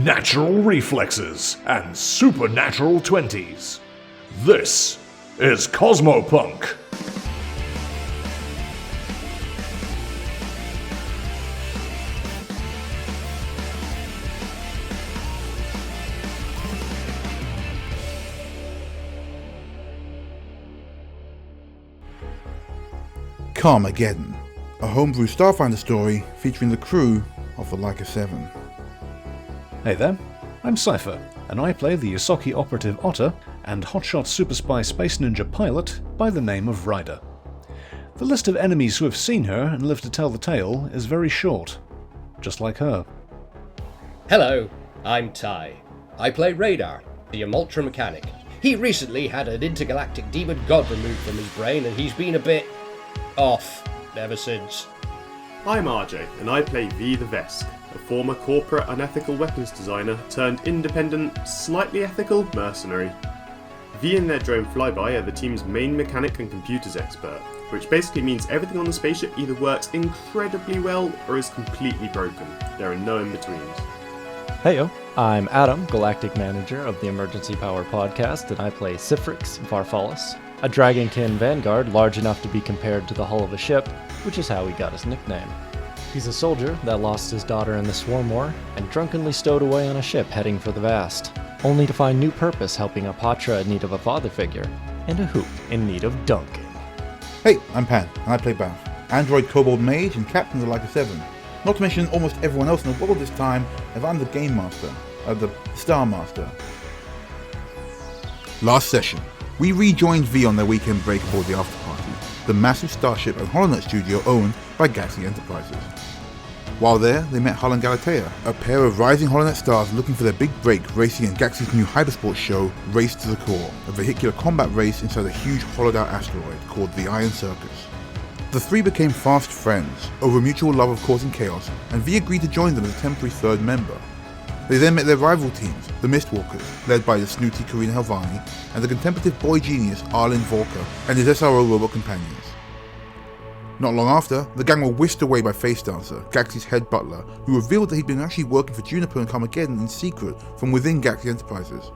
natural reflexes, and supernatural 20s. This is Cosmopunk. Karmageddon, a homebrew Starfinder story featuring the crew of the Leica 7. Hey there, I'm Cypher, and I play the Yosaki operative Otter and hotshot super spy space ninja pilot by the name of Ryder. The list of enemies who have seen her and live to tell the tale is very short, just like her. Hello, I'm Ty. I play Radar, the Amultra mechanic. He recently had an intergalactic demon god removed from his brain and he's been a bit off ever since. I'm RJ, and I play V the Vesk, a former corporate unethical weapons designer turned independent, slightly ethical mercenary. V and their drone flyby are the team's main mechanic and computers expert, which basically means everything on the spaceship either works incredibly well or is completely broken. There are no in-betweens. Heyo, I'm Adam, Galactic Manager of the Emergency Power Podcast, and I play Sifrix Varfalis, a Dragonkin vanguard large enough to be compared to the hull of a ship, which is how he got his nickname. He's a soldier that lost his daughter in the Swarm War and drunkenly stowed away on a ship heading for the Vast, only to find new purpose helping a Patra in need of a father figure, and a Hoop in need of dunking. Hey, I'm Pan, and I play Bath, Android Kobold Mage and Captain of the Leica 7. Not to mention almost everyone else in the world this time, as I'm the Game Master, the Star Master. Last session, we rejoined V on their weekend break aboard the After Party, the massive starship and holonet studio owned by Galaxy Enterprises. While there, they met Hull and Galatea, a pair of rising holonet stars looking for their big break racing in Galaxy's new hypersports show, Race to the Core, a vehicular combat race inside a huge hollowed-out asteroid called the Iron Circus. The three became fast friends, over mutual love of causing chaos, and V agreed to join them as a temporary third member. They then met their rival teams, the MistWalkers, led by the snooty Karina Helvani, and the contemplative boy genius Arlin Vorka and his SRO robot companions. Not long after, the gang were whisked away by Face Dancer, Galaxy's head butler, who revealed that he'd been actually working for Juniper and Karmageddon in secret from within Galaxy Enterprises.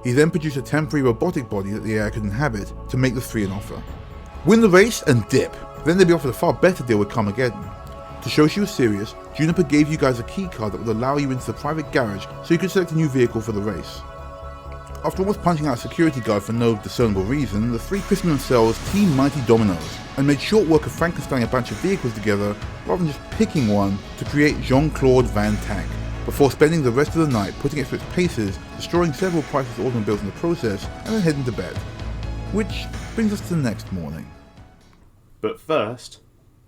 He then produced a temporary robotic body that the AI could inhabit to make the three an offer. Win the race and dip. Then they'd be offered a far better deal with Karmageddon. To show she was serious, Juniper gave you guys a key card that would allow you into the private garage so you could select a new vehicle for the race. After almost punching out a security guard for no discernible reason, the three christened themselves Team Mighty Dominoes and made short work of Frankensteining a bunch of vehicles together rather than just picking one to create Jean-Claude Van Tank, before spending the rest of the night putting it through its paces, destroying several priceless automobiles in the process, and then heading to bed. Which brings us to the next morning. But first,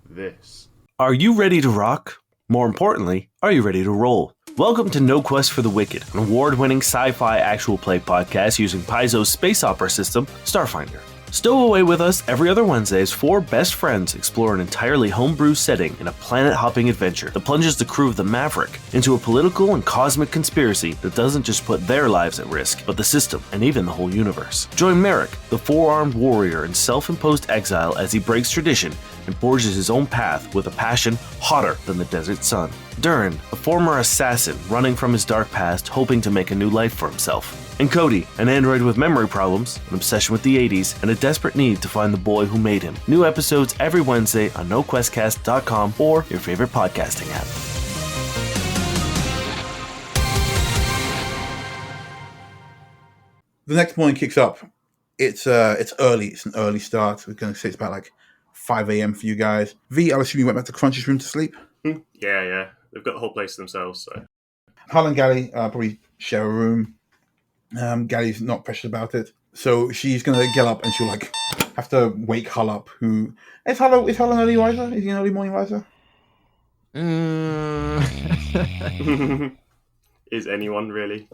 this. Are you ready to rock? More importantly, are you ready to roll? Welcome to No Quest for the Wicked, an award-winning sci-fi actual play podcast using Paizo's space opera system, Starfinder. Stow away with us every other Wednesday as four best friends explore an entirely homebrew setting in a planet-hopping adventure that plunges the crew of the Maverick into a political and cosmic conspiracy that doesn't just put their lives at risk, but the system and even the whole universe. Join Merrick, the four-armed warrior in self-imposed exile, as he breaks tradition and forges his own path with a passion hotter than the desert sun. Durin, a former assassin running from his dark past, hoping to make a new life for himself. And Cody, an android with memory problems, an obsession with the 80s, and a desperate need to find the boy who made him. New episodes every Wednesday on NoQuestCast.com or your favorite podcasting app. The next morning kicks up. It's early. It's an early start. We're going to say it's about like 5 a.m. for you guys. V, I'll assume you went back to Crunch's room to sleep? Yeah. They've got the whole place to themselves, so. Hull and Gally probably share a room. Gally's not precious about it. So she's going to get up and she'll like have to wake Hull up. Is Hull an early riser? Is he an early morning riser? Is anyone really?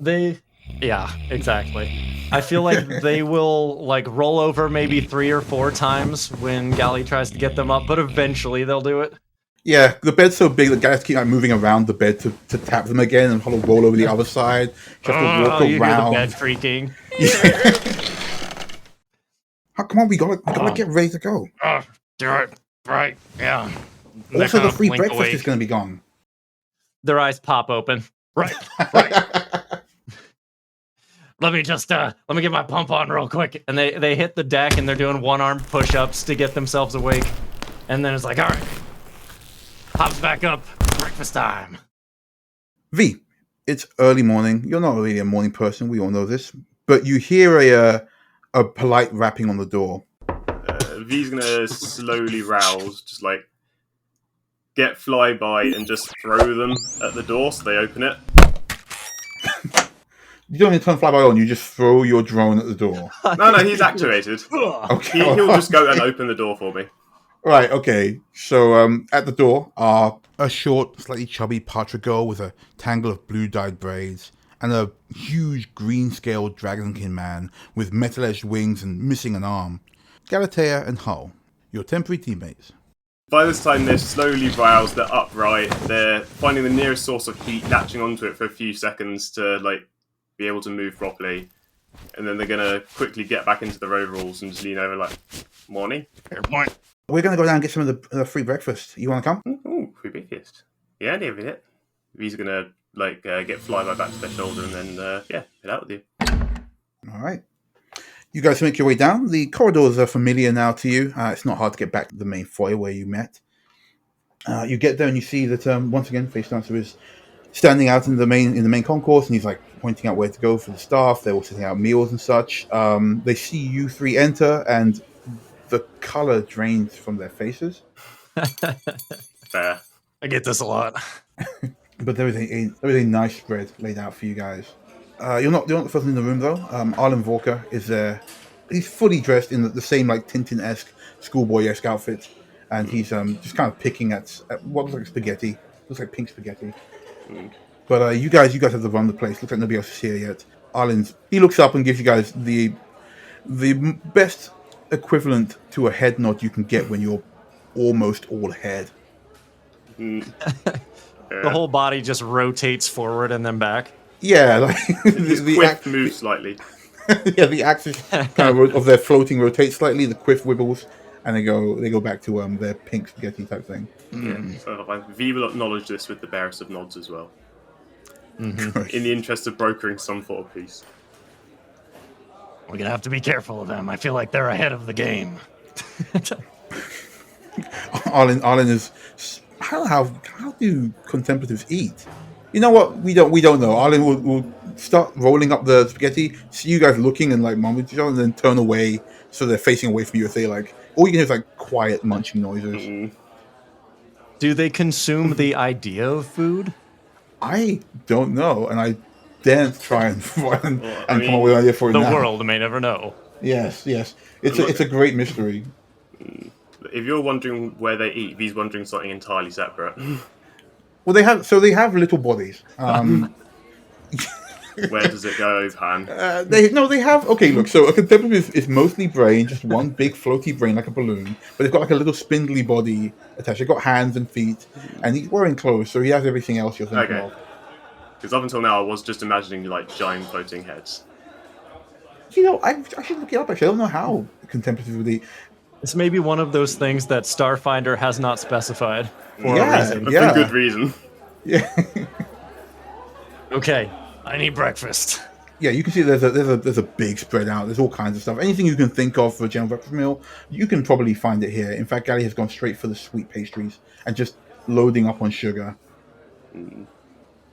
Yeah, exactly. I feel like they will like roll over maybe 3 or 4 times when Gally tries to get them up, but eventually they'll do it. Yeah, the bed's so big that Gally has to keep like moving around the bed to tap them again and Hull will roll over the other side. She has to walk you around. hear the bed creaking. Come on, we gotta get ready to go. Do it. Right, yeah. Also, the free breakfast is going to be gone. Their eyes pop open. Right. let me get my pump on real quick. And they hit the deck and they're doing one-armed push-ups to get themselves awake. And then it's like, all right, hops back up, breakfast time. V, it's early morning. You're not really a morning person. We all know this. But you hear a polite rapping on the door. V's gonna slowly rouse, just like get flyby and just throw them at the door so they open it. You don't even turn flyby on. You just throw your drone at the door. No, he's activated. Okay. He'll just go and open the door for me. Right, okay. So at the door are a short, slightly chubby partridge girl with a tangle of blue-dyed braids and a huge green-scaled dragonkin man with metal-edged wings and missing an arm. Galatea and Hull, your temporary teammates. By this time, they're slowly roused, they're upright, they're finding the nearest source of heat, latching onto it for a few seconds to, like, be able to move properly. And then they're going to quickly get back into their overalls and just lean over like, morning. Fair point. We're going to go down and get some of the free breakfast. You want to come? Ooh, free breakfast. Yeah, I'd have it. These are going to, like, get flyby back to their shoulder and then, head out with you. All right. You guys make your way down. The corridors are familiar now to you. It's not hard to get back to the main foyer where you met. You get there and you see that once again, Face Dancer is standing out in the main concourse, and he's like pointing out where to go for the staff. They're all setting out meals and such. They see you three enter, and the color drains from their faces. Fair. I get this a lot. But there is a nice spread laid out for you guys. You're not the first in the room though. Arlin Vorka is there. He's fully dressed in the same like Tintin-esque, schoolboy-esque outfit, and he's just kind of picking at what looks like spaghetti. Looks like pink spaghetti. But you guys have to run the place. Looks like nobody else is here yet. He looks up and gives you guys the best equivalent to a head nod you can get when you're almost all head. The whole body just rotates forward and then back. Yeah, like the quiff moves slightly. Yeah, the axis kind of their floating rotates slightly. The quiff wibbles, and they go back to their pink spaghetti type thing. Yeah, so V will acknowledge this with the barest of nods as well. Mm-hmm. In the interest of brokering some sort of peace. We're gonna have to be careful of them. I feel like they're ahead of the game. Arlin is. How do contemplatives eat? You know what? We don't know. Arlin will start rolling up the spaghetti, see you guys looking and like mumbling to each other, and then turn away so they're facing away from you. If they like, all you can hear is like quiet munching noises. Do they consume the idea of food? I don't know, and I daren't try and come up with an idea for it the now. world may never know. Yes. It's a great mystery. If you're wondering where they eat, V's wondering something entirely separate. Well, they have little bodies. Where does it go, Pan? They have. Okay, look. So a contemplative is mostly brain, just one big floaty brain like a balloon, but they've got like a little spindly body attached. They've got hands and feet, and he's wearing clothes, so he has everything else you're thinking of. Because up until now, I was just imagining like giant floating heads. You know, I should look it up. Actually, I don't know how contemplative would eat. It's maybe one of those things that Starfinder has not specified for a reason. For good reason. Yeah. Okay, I need breakfast. Yeah, you can see there's a big spread out. There's all kinds of stuff. Anything you can think of for a general breakfast meal, you can probably find it here. In fact, Gally has gone straight for the sweet pastries and just loading up on sugar.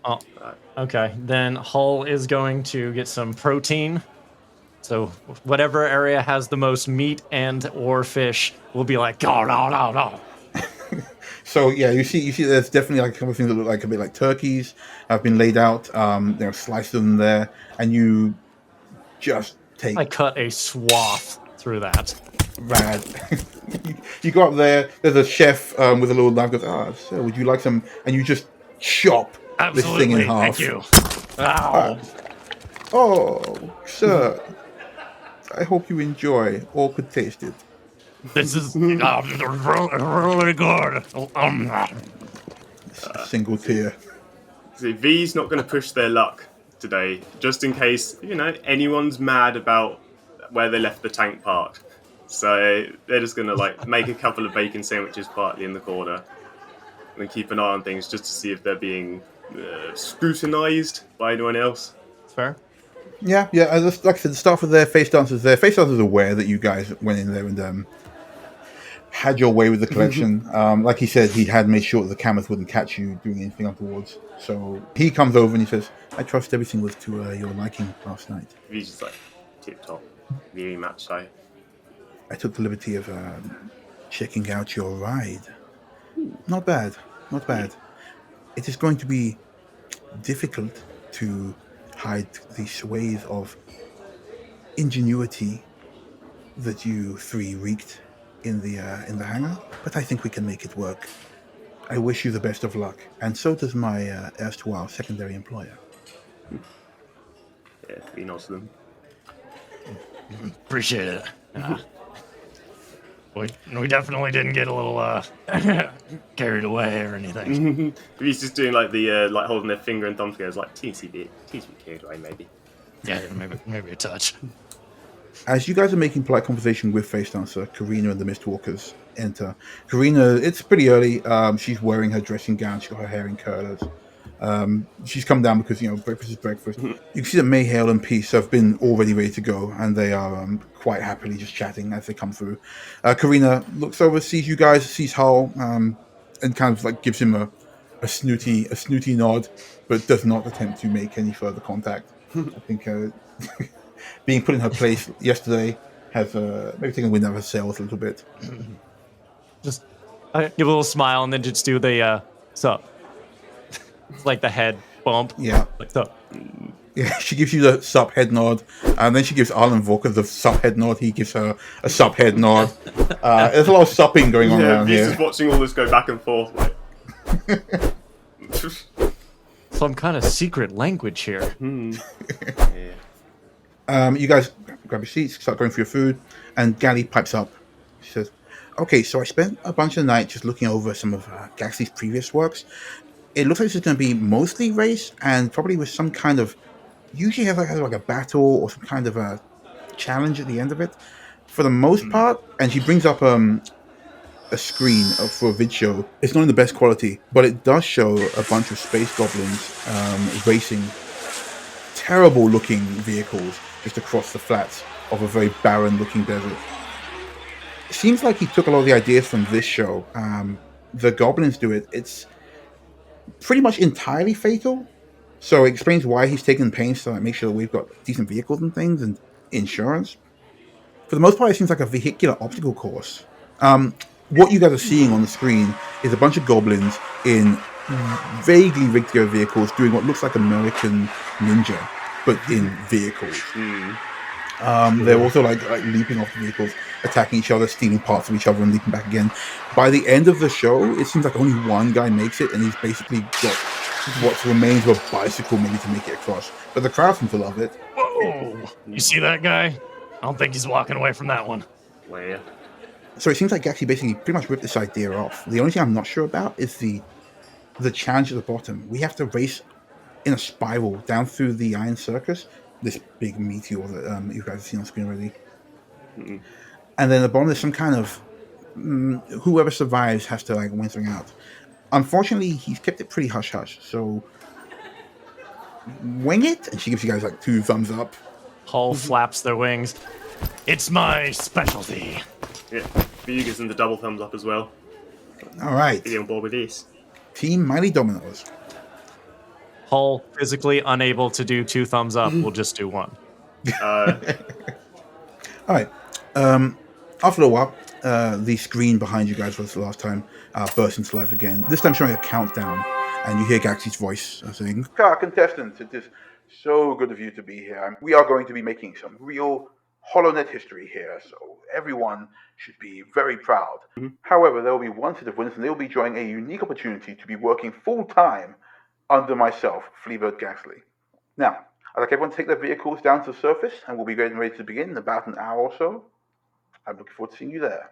Oh, okay. Then Hull is going to get some protein. So whatever area has the most meat and or fish will be like, oh, no. So yeah, you see there's definitely like a couple of things that look like a bit like turkeys have been laid out. There are slices of them there, and you just take. I cut a swath through that. Rad. You go up there. There's a chef with a little knife. Goes, sir, would you like some? And you just chop this thing in half. Thank you. Ow. Oh, sir. I hope you enjoy or could taste it. This is really good. Single tear. See, V's not going to push their luck today, just in case, anyone's mad about where they left the tank parked. So they're just going to like make a couple of bacon sandwiches partly in the corner, and then keep an eye on things just to see if they're being scrutinized by anyone else. Fair. Yeah. Like I said, the start with their face dancers there. Face dancers are aware that you guys went in there and had your way with the collection. Like he said, he had made sure that the cameras wouldn't catch you doing anything untoward. So he comes over and he says, "I trust everything was to your liking last night. He's just like tip top, very much so. I took the liberty of checking out your ride. Not bad, not bad. It is going to be difficult to hide the swathe of ingenuity that you three wreaked in the hangar, but I think we can make it work. I wish you the best of luck, and so does my erstwhile secondary employer." Yeah, he nods to them. Appreciate it. We definitely didn't get a little carried away or anything. He's just doing like the like holding their finger and thumb together, like teensy bit carried away maybe. Yeah, maybe a touch. As you guys are making polite conversation with Face Dancer, Karina and the MistWalkers enter. Karina, it's pretty early. She's wearing her dressing gown. She's got her hair in curlers. She's come down because, breakfast is breakfast. You can see that Mayhale and Peace have been already ready to go, and they are quite happily just chatting as they come through. Karina looks over, sees you guys, sees Hull, and kind of like gives him a snooty nod, but does not attempt to make any further contact. I think being put in her place yesterday has maybe taken the wind out of her sails a little bit. Just give a little smile and then just do the sup. It's like the head bump. Yeah. Like sup. Yeah, she gives you the sup head nod, and then she gives Arlin Vorka the sup head nod. He gives her a sup head nod. There's a lot of supping going on around here. Just watching all this go back and forth. Like. Some kind of secret language here. You guys grab your seats, start going for your food, and Gally pipes up. She says, "Okay, so I spent a bunch of the night just looking over some of Gaxley's previous works. It looks like this is going to be mostly race, and probably with some kind of, usually has like a battle or some kind of a challenge at the end of it. For the most part," and she brings up a screen for a vid show. It's not in the best quality, but it does show a bunch of space goblins racing terrible looking vehicles just across the flats of a very barren looking desert. It seems like he took a lot of the ideas from this show. The goblins do it. It's pretty much entirely fatal, so it explains why he's taken pains to make sure that we've got decent vehicles and things and insurance. For the most part, it seems like a vehicular obstacle course. What you guys are seeing on the screen is a bunch of goblins in vaguely rigged vehicles doing what looks like American Ninja, but in vehicles. They're also like leaping off the vehicles, attacking each other, stealing parts of each other, and leaping back again. By the end of the show, it seems like only one guy makes it, and he's basically got what remains of a bicycle maybe to make it across. But the crowd seems to love it. Whoa! You see that guy? I don't think he's walking away from that one. Where? So it seems like Gaxi basically pretty much ripped this idea off. The only thing I'm not sure about is the challenge at the bottom. We have to race in a spiral down through the Iron Circus, this big meteor that you guys have seen on screen already. And then at the bottom there's some kind of whoever survives has to win something out. Unfortunately, he's kept it pretty hush-hush, so wing it, and she gives you guys 2 thumbs up. Hull flaps their wings. It's my specialty. Yeah, View gives them the double thumbs up as well. All right. Get on board with this. Team Mighty Dominoes. Hull, physically unable to do 2 thumbs up, will just do 1. All right. After a while, the screen behind you guys was the last time burst into life again. This time showing a countdown, and you hear Gaxi's voice saying, "Contestants, it is so good of you to be here. We are going to be making some real HoloNet history here, so everyone should be very proud. However, there will be one set of winners, and they will be enjoying a unique opportunity to be working full-time under myself, Fleabird Gaxley. Now, I'd like everyone to take their vehicles down to the surface, and we'll be getting ready to begin in about an hour or so. I'm looking forward to seeing you there."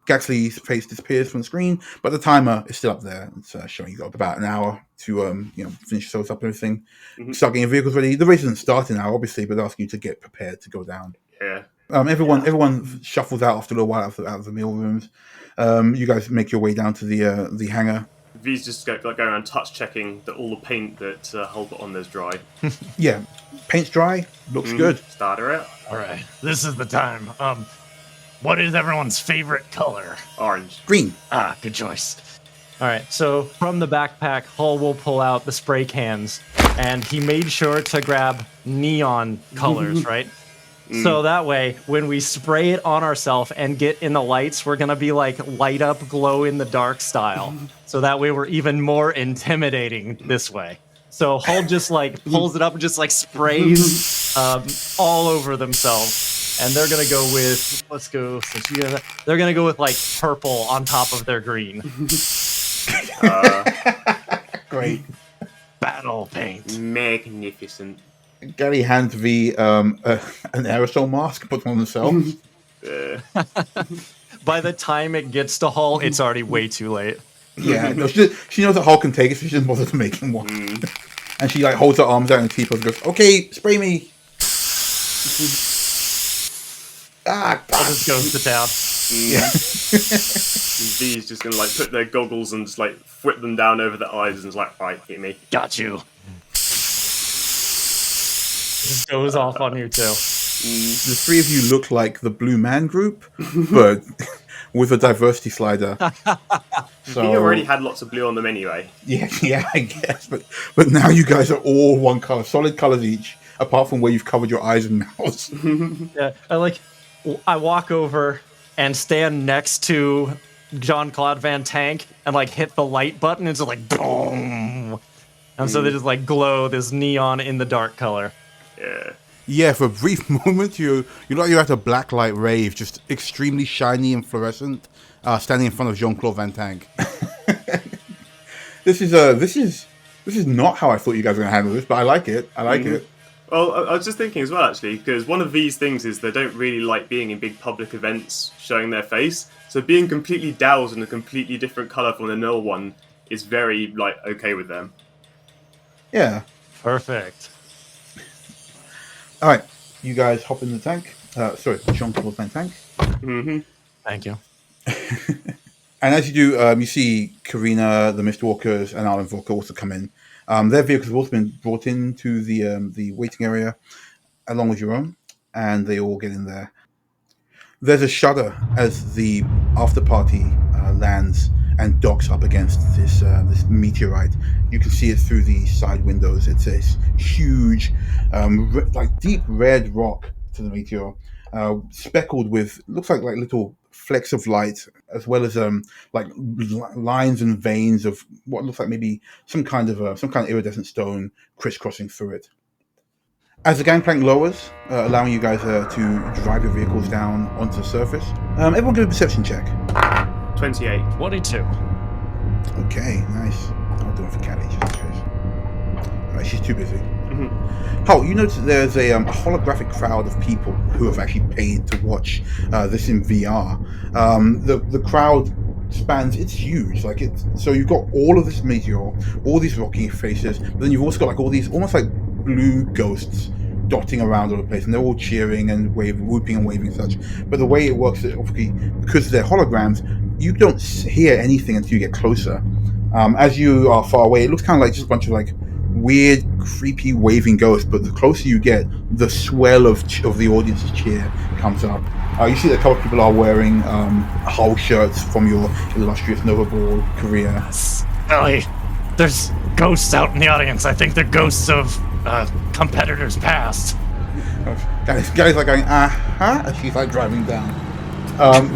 Gaxley's face disappears from the screen, but the timer is still up there. It's showing you got about an hour to finish yourselves up and everything. Start getting your vehicles ready. The race doesn't start in an hour, obviously, but asking you to get prepared to go down. Yeah. Everyone shuffles out after a little while out of the meal rooms. You guys make your way down to the hangar. V's just go around touch checking that all the paint that Hull put on there's dry. Yeah, paint's dry. Looks good. Start her out. All right, this is the time. What is everyone's favorite color? Orange. Green. Ah, good choice. All right, so from the backpack, Hull will pull out the spray cans, and he made sure to grab neon colors, right? So that way, when we spray it on ourselves and get in the lights, we're gonna be like light up, glow in the dark style. So that way, we're even more intimidating this way. So Hull just like pulls it up and just like sprays all over themselves, and they're gonna go with they're gonna go with like purple on top of their green. Great. Battle paint. Magnificent. Gary hands V an aerosol mask, puts it on himself. By the time it gets to Hull, it's already way too late. Yeah, no, she knows that Hulk can take it, so she doesn't bother to make him one. And she like holds her arms out and T-pose and goes, "Okay, spray me." I'll just go to town. Yeah. V's just gonna like put their goggles and just like whip them down over their eyes and just like, right, hit me. Got you. Just goes off on you too. The three of you look like the Blue Man Group, but with a diversity slider. So V already had lots of blue on them anyway. yeah, I guess. But now you guys are all one color, solid colors each, apart from where you've covered your eyes and mouths. Yeah, I walk over and stand next to Jean-Claude Van Tank and like hit the light button. And it's like boom, and so they just like glow this neon in the dark color. Yeah. Yeah, for a brief moment, you're at a blacklight rave, just extremely shiny and fluorescent, standing in front of Jean-Claude Van Tank. This is not how I thought you guys were going to handle this, but I like it. I like it. Well, I was just thinking as well, actually, because one of V's things is they don't really like being in big public events showing their face. So being completely doused in a completely different colour from the normal one is very, like, okay with them. Yeah. Perfect. All right, you guys hop in the tank. Sorry, Jean-Claude Van Tank. Mm-hmm. Thank you. And as you do, you see Karina, the MistWalkers, and Arlin Vorka also come in. Their vehicles have also been brought into the waiting area, along with your own, and they all get in there. There's a shudder as the after party lands and docks up against this meteorite. You can see it through the side windows. It's a huge, deep red rock to the meteor, speckled with looks like little flecks of light, as well as lines and veins of what looks like maybe some kind of iridescent stone crisscrossing through it. As the gangplank lowers, allowing you guys to drive your vehicles down onto the surface, everyone give a perception check. 28. 22. Okay, nice. I'll do it for Callie just in case. Alright, she's too busy. Oh, you notice there's a holographic crowd of people who have actually paid to watch this in VR. The crowd spans, it's huge. So you've got all of this meteor, all these rocky faces, but then you've also got all these almost like blue ghosts dotting around all the place, and they're all cheering and whooping and waving and such. But the way it works is obviously because they're holograms, you don't hear anything until you get closer. As you are far away, it looks kind of like just a bunch of weird, creepy, waving ghosts. But the closer you get, the swell of the audience's cheer comes up. You see that a couple of people are wearing Hull shirts from your illustrious Nova Ball career. Ellie, there's ghosts out in the audience. I think they're ghosts of competitors past. Guys like going, as she's driving down.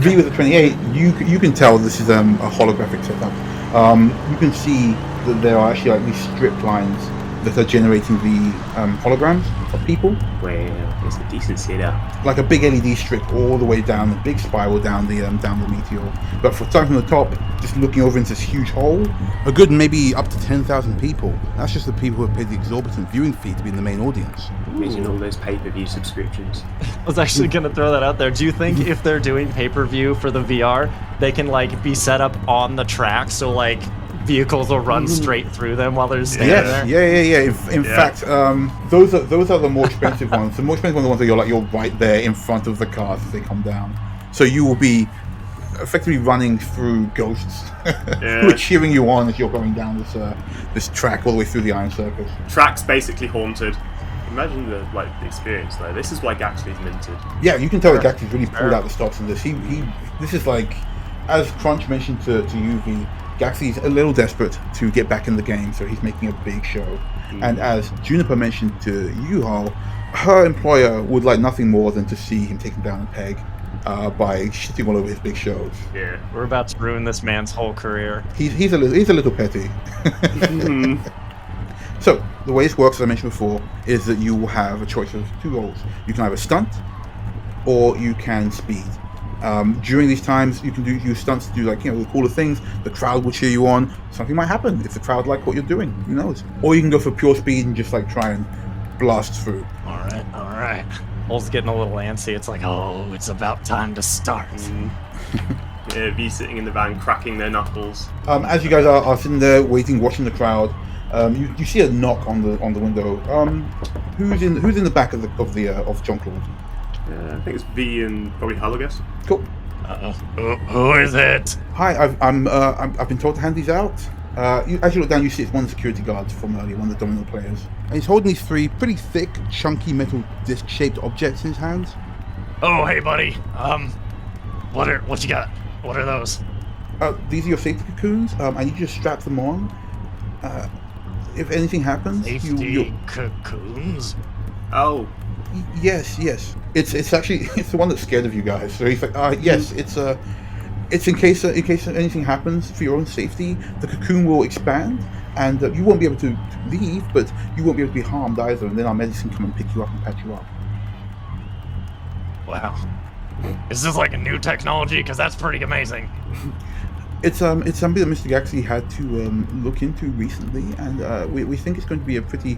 V with a 28, you can tell this is a holographic setup. You can see that there are actually these strip lines that are generating the holograms of people. Well, it's a decent setup. Like a big LED strip all the way down, a big spiral down the meteor. But starting from the top, just looking over into this huge hole, a good maybe up to 10,000 people. That's just the people who have paid the exorbitant viewing fee to be in the main audience. Imagine all those pay-per-view subscriptions. I was actually going to throw that out there. Do you think if they're doing pay-per-view for the VR, they can be set up on the track so vehicles will run straight through them while they're standing there? Yeah. In fact, those are the more expensive ones. The more expensive ones are the ones where you're right there in front of the cars as they come down. So you will be effectively running through ghosts Yeah. who are cheering you on as you're going down this track all the way through the Iron Circus. Track's basically haunted. Imagine the experience though. This is why Gaxley's minted. Yeah, you can tell that Gaxley's really pulled out the stops in this. This is like, as Crunch mentioned to UV, Gaxley's a little desperate to get back in the game, so he's making a big show. And as Juniper mentioned to Yuhal, her employer would like nothing more than to see him taken down a peg by shitting all over his big shows. Yeah. We're about to ruin this man's whole career. He's a little petty. So the way this works, as I mentioned before, is that you will have a choice of 2 roles. You can either stunt or you can speed. During these times, you can use stunts to do the cooler things. The crowd will cheer you on. Something might happen if the crowd like what you're doing. Who knows? Or you can go for pure speed and just try and blast through. All right. Hull's getting a little antsy. It's like, Oh, it's about time to start. Yeah, V sitting in the van, cracking their knuckles. As you guys are sitting there waiting, watching the crowd, you see a knock on the window. Who's in the back of Jean-Claude? I think it's V and probably Hull, I guess. Cool. Who is it? Hi, I've been told to hand these out. As you look down, you see it's one of the security guards from earlier, one of the Domino players. And he's holding these 3 pretty thick, chunky metal disc-shaped objects in his hands. Oh, hey, buddy. What you got? What are those? These are your safety cocoons. I need you to strap them on. If anything happens, Safety cocoons? Oh, Yes. It's actually the one that's scared of you guys. So he's like, yes, it's in case anything happens for your own safety. The cocoon will expand, and you won't be able to leave, but you won't be able to be harmed either. And then our medicine come and pick you up and patch you up. Wow. Is this like a new technology? Because that's pretty amazing. It's something that Mr. Gaxley had to look into recently, and we think it's going to be a pretty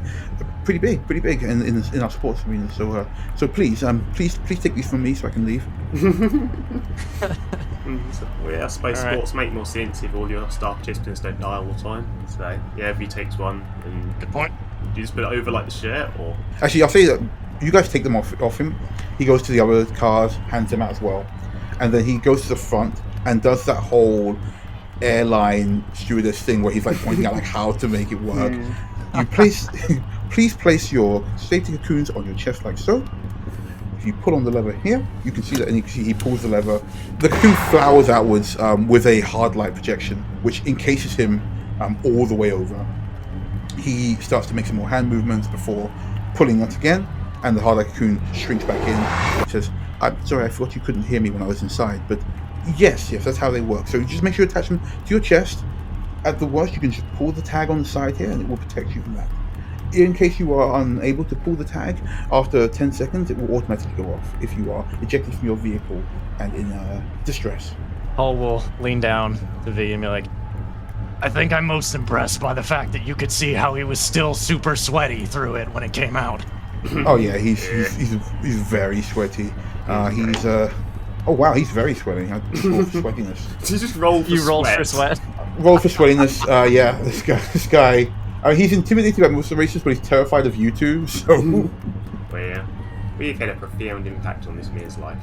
big in our sports arena. So please take these from me so I can leave. I suppose sports make more sense if all your staff participants don't die all the time. So yeah, V takes one, and Good point. do you just put it over like the shirt, or? Actually, I'll say that you guys take them off him. He goes to the other cars, hands them out as well, and then he goes to the front and does that whole airline stewardess thing where he's pointing out how to make it work. You please place your safety cocoons on your chest like so. If you pull on the lever here, you can see that, and you can see he pulls the lever. The cocoon flowers outwards with a hard light projection, which encases him all the way over. He starts to make some more hand movements before pulling once again, and the hard light cocoon shrinks back in. He says, "I'm sorry, I thought you couldn't hear me when I was inside, but yes, that's how they work. So you just make sure you attach them to your chest. At the worst, you can just pull the tag on the side here, and it will protect you from that. In case you are unable to pull the tag, after 10 seconds, it will automatically go off if you are ejected from your vehicle and in distress." Hull will lean down to V and be like, I think I'm most impressed by the fact that you could see how he was still super sweaty through it when it came out. Oh yeah, he's very sweaty. Oh wow, he's very sweaty. I roll for sweatiness. Did you just roll for "You sweat? rolled for sweat." Roll for sweatiness. Yeah, this guy. He's intimidated by most of the races, but he's terrified of you two. So. Well, we've had a profound impact on this man's life.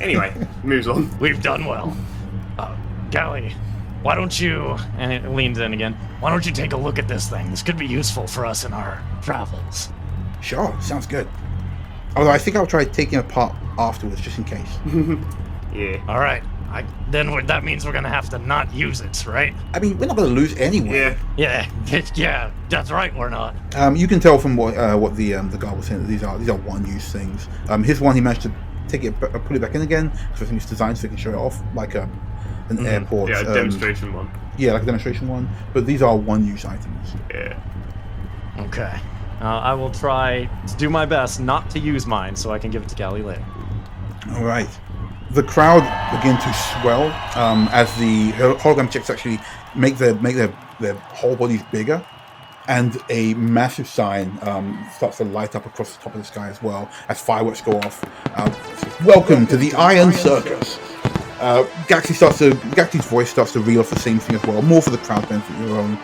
Anyway, moves on. We've done well. Gally, why don't you... And it leans in again. Why don't you take a look at this thing? This could be useful for us in our travels. Sure, sounds good. Although I think I'll try taking it apart afterwards, just in case. Yeah. All right. Then that means we're gonna have to not use it, right? I mean, we're not going to lose anyway. Yeah. Yeah, that's right. We're not. You can tell from what the guy was saying that these are one-use things. His one, he managed to take it, put it back in again, because I think it's designed so he can show it off like an airport. Yeah, a demonstration one. Yeah, like a demonstration one. But these are one-use items. Yeah. Okay. I will try to do my best not to use mine so I can give it to Gally later. All right. The crowd begin to swell as the hologram chicks actually make their whole bodies bigger, and a massive sign starts to light up across the top of the sky as well as fireworks go off. Welcome to the Iron Circus. Gaxley's voice starts to reel off the same thing as well, more for the crowd benefit of their own.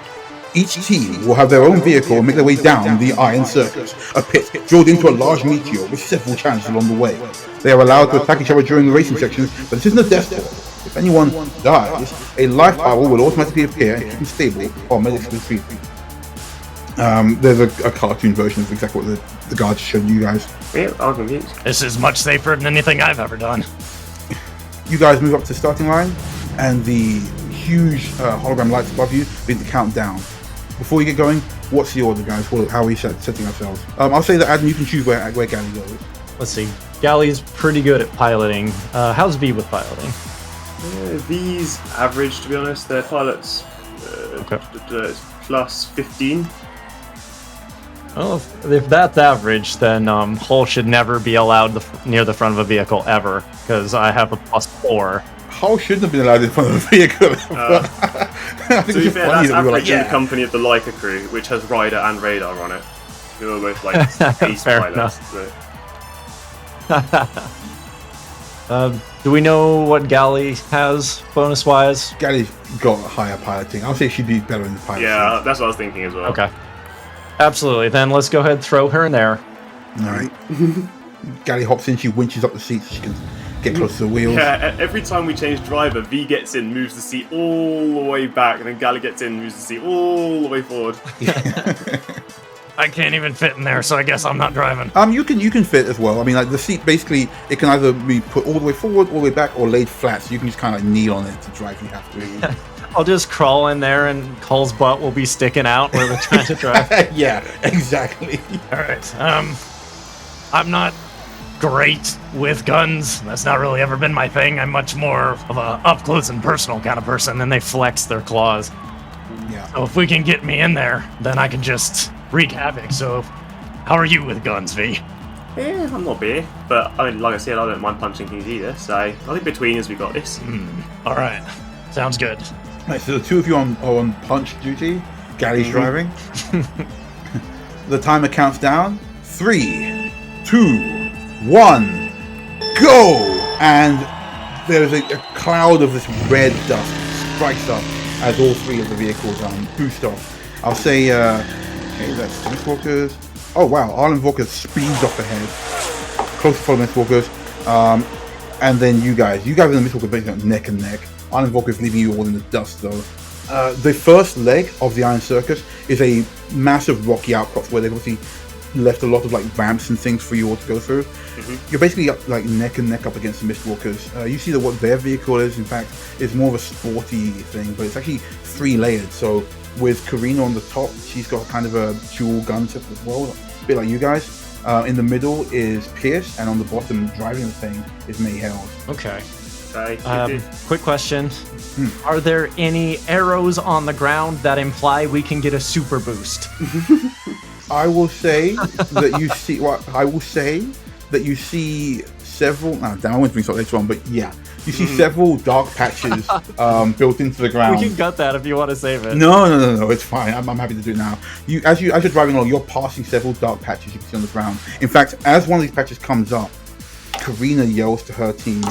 Each team will have their own vehicle and make their way down the Iron Circus, a pit drilled into a large meteor with several challenges along the way. They are allowed to attack each other during the racing sections, but this isn't a death ball. If anyone dies, a life bar will automatically appear and keep them stable while medics retreat. There's a cartoon version of exactly what the guards showed you guys. Yeah, I'm confused. This is much safer than anything I've ever done. You guys move up to the starting line, and the huge hologram lights above you begin to count down. Before you get going, what's the order, guys? How are we setting ourselves? I'll say that Adam, you can choose where Gally goes. Let's see. Gally's pretty good at piloting. How's V with piloting? V's average, to be honest. Their pilots Okay. plus 15. Well, if that's average, then Hull should never be allowed near the front of a vehicle ever, because I have a +4. Hull shouldn't have been allowed in front of the vehicle. I think To be it's fair, funny that's that we were average in the company of the Leica crew, which has Ryder and Radar on it. Who are both like ace Fair pilots. So. Do we know what Gally has bonus-wise? Gally's got higher piloting. I'll say she'd be better in the pilot. Yeah, that's what I was thinking as well. Okay. Absolutely. Then let's go ahead and throw her in there. Alright. Gally hops in, she winches up the seat so she can get close to the wheels. Yeah, every time we change driver, V gets in, moves the seat all the way back, and then Gally gets in, moves the seat all the way forward. I can't even fit in there, so I guess I'm not driving. You can fit as well. I mean, like the seat basically, it can either be put all the way forward, all the way back, or laid flat. So you can just kind of like kneel on it to drive if you have to. I'll just crawl in there and Hull's butt will be sticking out where we're trying to drive. Yeah, exactly. All right. I'm not great with guns. That's not really ever been my thing. I'm much more of a up close and personal kind of person. And they flex their claws. Yeah. So if we can get me in there, then I can just wreak havoc. So how are you with guns, V? Yeah, I'm not bad, but I mean, like I said, I don't mind punching things either. So I think between us we got this. All right. Sounds good. Right, so the two of you are on punch duty. Gally's driving. The timer counts down. 3, 2, 1, go! And there's a cloud of this red dust strikes up as all three of the vehicles boost off. I'll say, okay, that's MistWalkers. Oh wow, Arlin Vorka speeds off ahead, close to follow MistWalkers. And then you guys in the MistWalkers basically neck and neck. Arlin Vorka is leaving you all in the dust though. The first leg of the Iron Circus is a massive rocky outcrop where they've obviously left a lot of like ramps and things for you all to go through. You're basically up, like neck and neck up against the MistWalkers. You see that what their vehicle is, in fact, is more of a sporty thing, but it's actually 3 layered. So with Karina on the top, she's got kind of a dual gun tip as well, a bit like you guys. In the middle is Pierce, and on the bottom, driving the thing, is May Held. Okay. Okay. Quick question. Are there any arrows on the ground that imply we can get a super boost? I will say that you see. Well, I will say that you see several. I went to start later on, but yeah, you see several dark patches built into the ground. We can cut that if you want to save it. No, it's fine. I'm happy to do it now. As you're driving along, you're passing several dark patches you can see on the ground. In fact, as one of these patches comes up, Karina yells to her team,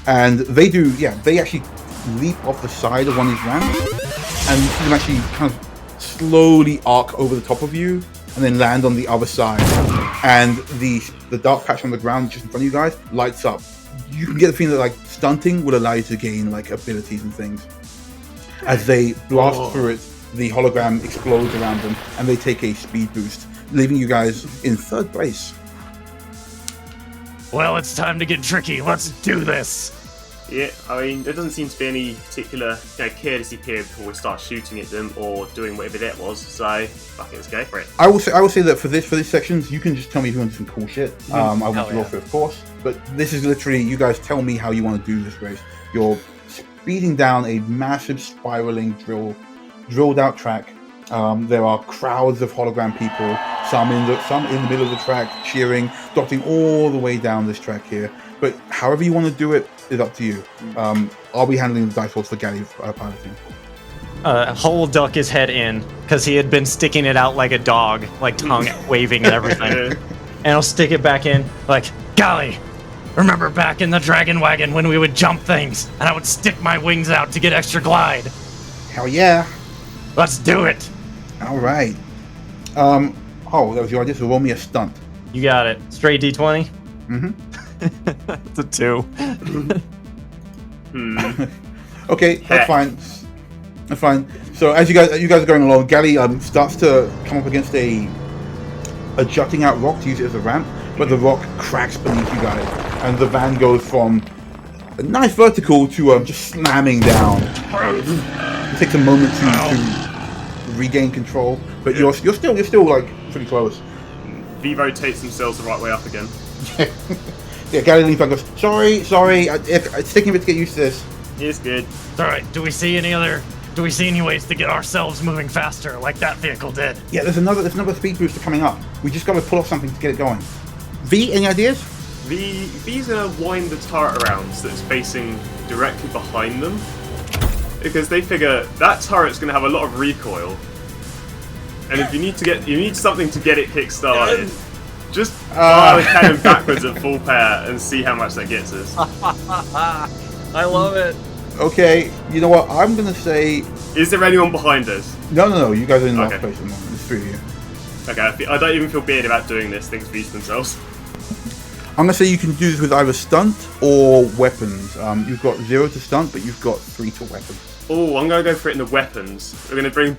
and they do. Yeah, they actually leap off the side of one of these ramps, and you see them actually kind of slowly arc over the top of you and then land on the other side, and the dark patch on the ground just in front of you guys lights up. You can get the feeling that like stunting will allow you to gain like abilities and things. As they blast through it, the hologram explodes around them and they take a speed boost, leaving you guys in 3rd place. Well, it's time to get tricky. Let's do this. Yeah, I mean, there doesn't seem to be any particular courtesy period before we start shooting at them or doing whatever that was. So, fuck it, let's go for it. I will say that for this sections, you can just tell me if you want to do some cool shit. I want to roll for it, of course. But this is literally, you guys tell me how you want to do this race. You're speeding down a massive spiraling drilled out track. There are crowds of hologram people, some in the middle of the track, cheering, dotting all the way down this track here. But however you want to do it is up to you. I'll be handling the dice rolls for Gally piloting. Hull will duck his head in because he had been sticking it out like a dog, like tongue waving and everything. And I'll stick it back in, like, Golly, remember back in the Dragon Wagon when we would jump things and I would stick my wings out to get extra glide? Hell yeah. Let's do it. All right. That was your idea, so roll me a stunt. you got it. Straight D20? Mm-hmm. It's a 2. Okay, that's fine. That's fine. So as you guys are going along, Gally starts to come up against a jutting out rock to use it as a ramp, but the rock cracks beneath you guys, and the van goes from a nice vertical to just slamming down. It takes a moment to regain control, but you're still like pretty close. V rotates themselves the right way up again. Yeah, Gally leans back and goes, sorry, it's taking a bit to get used to this. It's good. All right. Do we see any ways to get ourselves moving faster like that vehicle did? Yeah, there's another speed booster coming up. We just got to pull off something to get it going. V, any ideas? V's gonna wind the turret around so it's facing directly behind them, because they figure that turret's gonna have a lot of recoil, and if you need something to get it kick-started, just fire the cannon backwards at full pair and see how much that gets us. I love it. Okay, you know what? I'm gonna say Is there anyone behind us? no. You guys are in the last Okay. place at the moment. There's 3 of you. Okay, I don't even feel weird about doing this. Things beat themselves. I'm gonna say you can do this with either stunt or weapons. You've got 0 to stunt, but you've got 3 to weapon. Oh, I'm gonna go for it in the weapons. We're gonna bring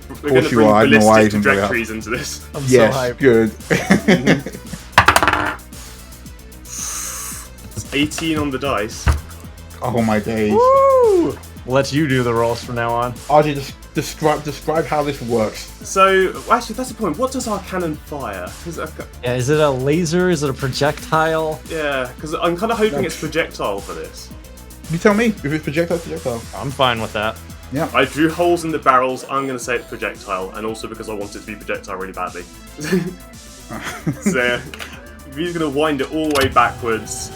you are. I don't know why I ballistic even brought it up. trajectories into this. I'm Yes, so hyped. good. It's 18 on the dice. Oh my days. Woo! Let you do the rolls from now on. RJ, just describe how this works. So, actually, that's the point. What does our cannon fire? Yeah, is it a laser? Is it a projectile? Because I'm kind of hoping it's projectile for this. You tell me if it's projectile. I'm fine with that. Yeah. I drew holes in the barrels. I'm going to say it's projectile, and also because I want it to be projectile really badly. So, he's going to wind it all the way backwards,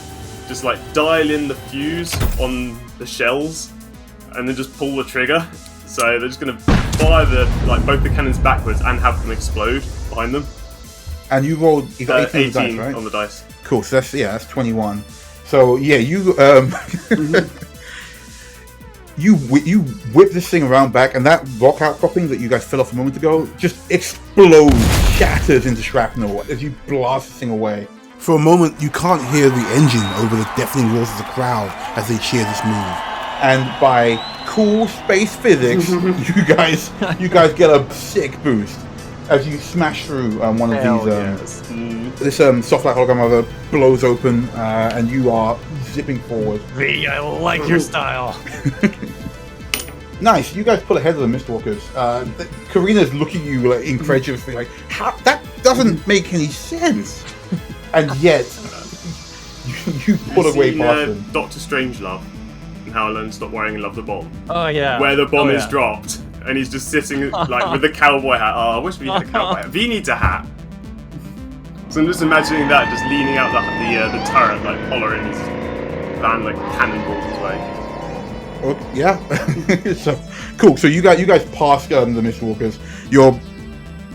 just like dial in the fuse on the shells, and then just pull the trigger. So they're just going to fire both the cannons backwards and have them explode behind them. And you rolled 18 on the dice, right? On the dice. Cool. So that's 21. So yeah, you you whip this thing around back, and that rock outcropping that you guys fell off a moment ago just explodes, shatters into shrapnel as you blast this thing away. For a moment, you can't hear the engine over the deafening roars of the crowd as they cheer this move. And by cool space physics, you guys get a sick boost as you smash through one of Hell these. yes. This soft light hologram rather blows open, and you are zipping forward. V, I like your style. Nice, you guys pull ahead of the MistWalkers. Karina's looking at you like incredulously, like, how? That doesn't make any sense. And yet, you pull away past them. Doctor Strangelove and how I learned to stop worrying and love the bomb. Oh yeah. Where the bomb Oh, is yeah. dropped, and he's just sitting like with the cowboy hat. Oh, I wish we had a cowboy hat. V needs a hat. So I'm just imagining that, just leaning out the turret, like hollering his van like cannonballs his way. Oh, yeah. So cool. So you guys pass the MistWalkers. You're